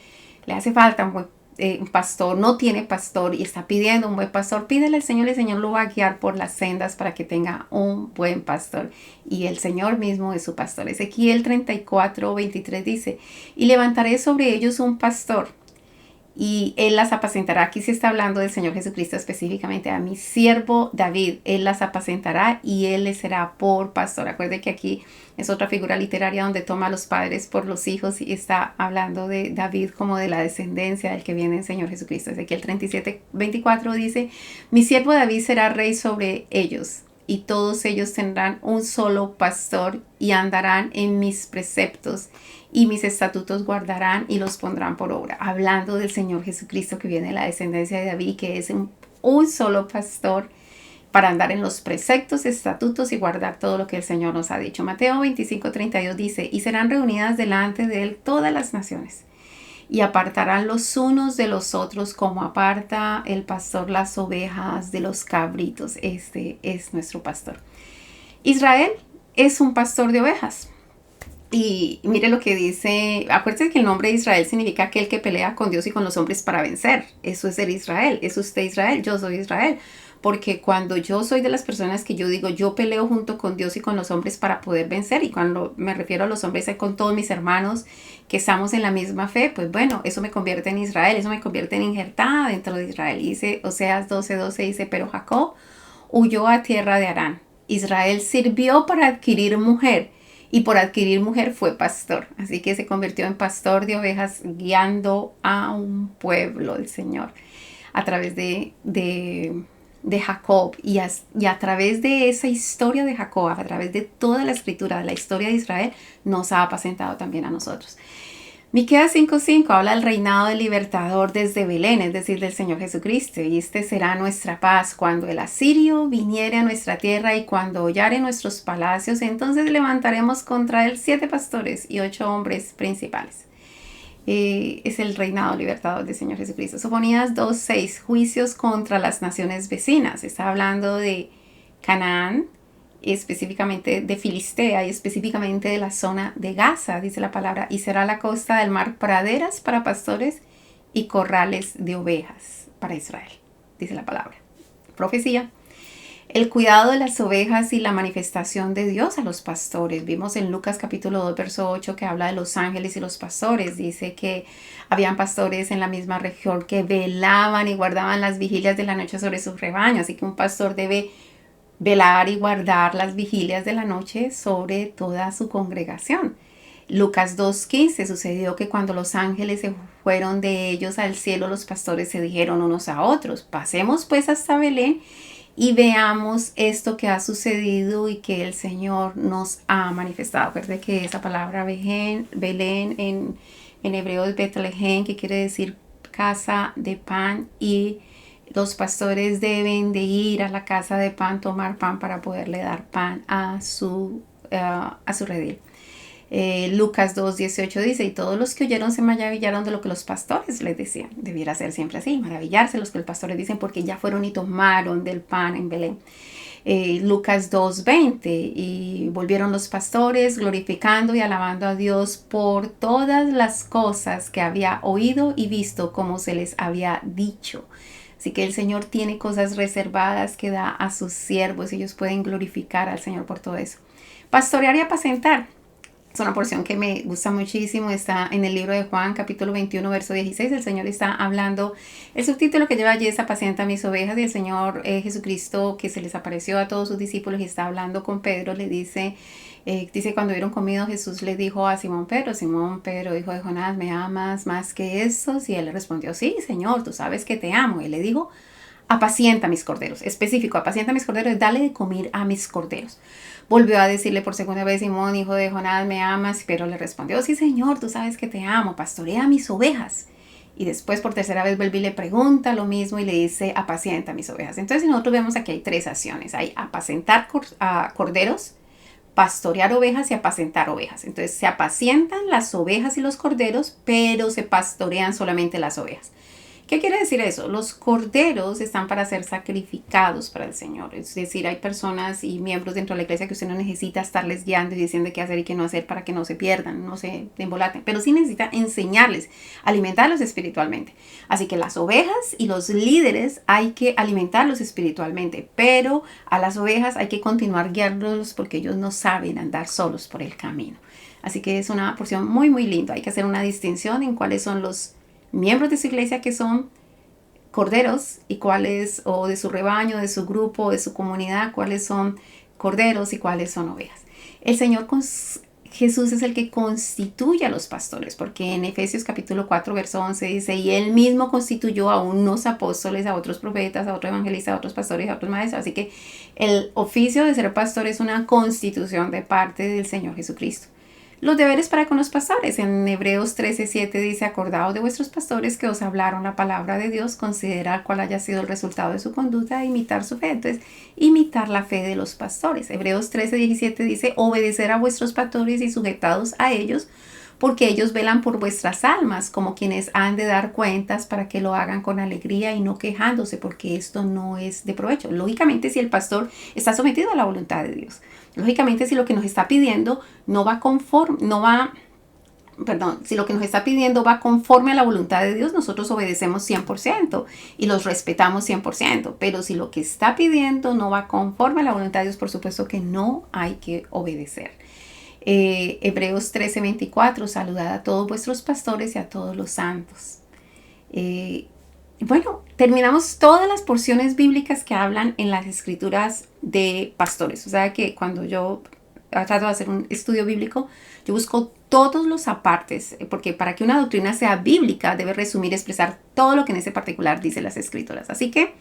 le hace falta un pastor, no tiene pastor y está pidiendo un buen pastor, pídele al Señor y el Señor lo va a guiar por las sendas para que tenga un buen pastor. Y el Señor mismo es su pastor. Ezequiel 34:23 dice, y levantaré sobre ellos un pastor y él las apacentará. Aquí se está hablando del Señor Jesucristo específicamente, a mi siervo David, él las apacentará y él les será por pastor. Acuerde que aquí es otra figura literaria donde toma a los padres por los hijos y está hablando de David como de la descendencia del que viene el Señor Jesucristo. Ezequiel 37:24 dice, mi siervo David será rey sobre ellos, y todos ellos tendrán un solo pastor y andarán en mis preceptos y mis estatutos guardarán y los pondrán por obra. Hablando del Señor Jesucristo que viene de la descendencia de David, que es un solo pastor para andar en los preceptos, estatutos y guardar todo lo que el Señor nos ha dicho. Mateo 25:32 dice, y serán reunidas delante de él todas las naciones, y apartarán los unos de los otros como aparta el pastor las ovejas de los cabritos. Este es nuestro pastor. Israel es un pastor de ovejas. Y mire lo que dice, acuérdense que el nombre de Israel significa aquel que pelea con Dios y con los hombres para vencer. Eso es ser Israel, es usted Israel, yo soy Israel. Porque cuando yo soy de las personas que yo digo, yo peleo junto con Dios y con los hombres para poder vencer, y cuando me refiero a los hombres es con todos mis hermanos que estamos en la misma fe, pues bueno, eso me convierte en Israel, eso me convierte en injertada dentro de Israel. Y dice, Oseas 12:12 dice, pero Jacob huyó a tierra de Harán. Israel sirvió para adquirir mujer, y por adquirir mujer fue pastor. Así que se convirtió en pastor de ovejas guiando a un pueblo del Señor a través de Jacob. Y a través de esa historia de Jacob, a través de toda la escritura de la historia de Israel, nos ha apacentado también a nosotros. Miqueas 5:5 habla del reinado del libertador desde Belén, es decir, del Señor Jesucristo. Y este será nuestra paz cuando el asirio viniere a nuestra tierra y cuando hollare nuestros palacios, entonces levantaremos contra él 7 pastores y 8 hombres principales. Es el reinado libertador del Señor Jesucristo. Sofonías 2:6, juicios contra las naciones vecinas. Está hablando de Canaán, específicamente de Filistea y específicamente de la zona de Gaza, dice la palabra, y será la costa del mar praderas para pastores y corrales de ovejas para Israel, dice la palabra. Profecía. El cuidado de las ovejas y la manifestación de Dios a los pastores. Vimos en Lucas capítulo 2, verso 8 que habla de los ángeles y los pastores. Dice que habían pastores en la misma región que velaban y guardaban las vigilias de la noche sobre sus rebaños. Así que un pastor debe velar y guardar las vigilias de la noche sobre toda su congregación. Lucas 2:15 sucedió que cuando los ángeles se fueron de ellos al cielo, los pastores se dijeron unos a otros, pasemos pues hasta Belén y veamos esto que ha sucedido y que el Señor nos ha manifestado. Recuerde que esa palabra Belén en hebreo es Betlehem, que quiere decir casa de pan, y los pastores deben de ir a la casa de pan, tomar pan para poderle dar pan a su redil. Lucas 2:18 dice, y todos los que oyeron se maravillaron de lo que los pastores les decían. Debiera ser siempre así, maravillarse los que los pastores dicen, porque ya fueron y tomaron del pan en Belén. Lucas 2:20, y volvieron los pastores glorificando y alabando a Dios por todas las cosas que había oído y visto como se les había dicho. Así que el Señor tiene cosas reservadas que da a sus siervos. Ellos pueden glorificar al Señor por todo eso. Pastorear y apacentar. Es una porción que me gusta muchísimo. Está en el libro de Juan, capítulo 21, verso 16. El Señor está hablando. El subtítulo que lleva allí es Apacienta mis ovejas. Y el Señor Jesucristo, que se les apareció a todos sus discípulos y está hablando con Pedro, le dice, cuando hubieron comido, Jesús le dijo a Simón Pedro, hijo de Jonás, ¿me amas más que estos? Y él le respondió, sí, Señor, tú sabes que te amo. Y él le dijo, apacienta mis corderos. Específico, apacienta mis corderos, dale de comer a mis corderos. Volvió a decirle por segunda vez, Simón, hijo de Jonás, ¿me amas? Pero le respondió, sí, Señor, tú sabes que te amo, pastorea mis ovejas. Y después por tercera vez vuelve y le pregunta lo mismo y le dice, apacienta mis ovejas. Entonces nosotros vemos aquí hay 3 acciones. Hay apacentar corderos, pastorear ovejas y apacentar ovejas. Entonces se apacientan las ovejas y los corderos, pero se pastorean solamente las ovejas. ¿Qué quiere decir eso? Los corderos están para ser sacrificados para el Señor. Es decir, hay personas y miembros dentro de la iglesia que usted no necesita estarles guiando y diciendo qué hacer y qué no hacer para que no se pierdan, no se embolaten. Pero sí necesita enseñarles, alimentarlos espiritualmente. Así que las ovejas y los líderes hay que alimentarlos espiritualmente. Pero a las ovejas hay que continuar guiándolos porque ellos no saben andar solos por el camino. Así que es una porción muy, muy linda. Hay que hacer una distinción en cuáles son los miembros de su iglesia que son corderos y cuáles, o de su rebaño, de su grupo, de su comunidad, cuáles son corderos y cuáles son ovejas. El Señor Jesús es el que constituye a los pastores, porque en Efesios capítulo 4, verso 11 dice, y Él mismo constituyó a unos apóstoles, a otros profetas, a otros evangelistas, a otros pastores, a otros maestros. Así que el oficio de ser pastor es una constitución de parte del Señor Jesucristo. Los deberes para con los pastores. En Hebreos 13:7 dice, acordaos de vuestros pastores que os hablaron la palabra de Dios, considerar cuál haya sido el resultado de su conducta e imitar su fe. Entonces, imitar la fe de los pastores. Hebreos 13:17 dice, obedecer a vuestros pastores y sujetados a ellos, porque ellos velan por vuestras almas, como quienes han de dar cuentas para que lo hagan con alegría y no quejándose, porque esto no es de provecho. Lógicamente, si el pastor está sometido a la voluntad de Dios. Lógicamente, si lo que nos está pidiendo si lo que nos está pidiendo va conforme a la voluntad de Dios, nosotros obedecemos 100% y los respetamos 100%. Pero si lo que está pidiendo no va conforme a la voluntad de Dios, por supuesto que no hay que obedecer. Hebreos 13:24, saludad a todos vuestros pastores y a todos los santos. Bueno, terminamos todas las porciones bíblicas que hablan en las escrituras de pastores. O sea que cuando yo trato de hacer un estudio bíblico, yo busco todos los apartes, porque para que una doctrina sea bíblica debe resumir y expresar todo lo que en ese particular dice las escrituras. Así que,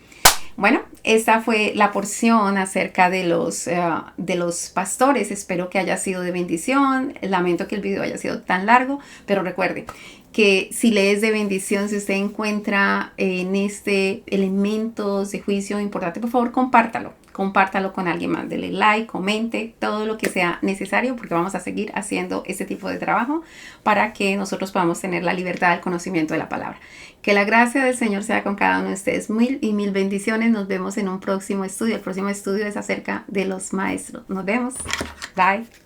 bueno, esta fue la porción acerca de los pastores. Espero que haya sido de bendición. Lamento que el video haya sido tan largo, pero recuerde que si le es de bendición, si usted encuentra en este elementos de juicio importante, por favor, compártalo con alguien más, dele like, comente, todo lo que sea necesario, porque vamos a seguir haciendo este tipo de trabajo para que nosotros podamos tener la libertad del conocimiento de la palabra. Que la gracia del Señor sea con cada uno de ustedes. Mil y mil bendiciones. Nos vemos en un próximo estudio. El próximo estudio es acerca de los maestros. Nos vemos. Bye.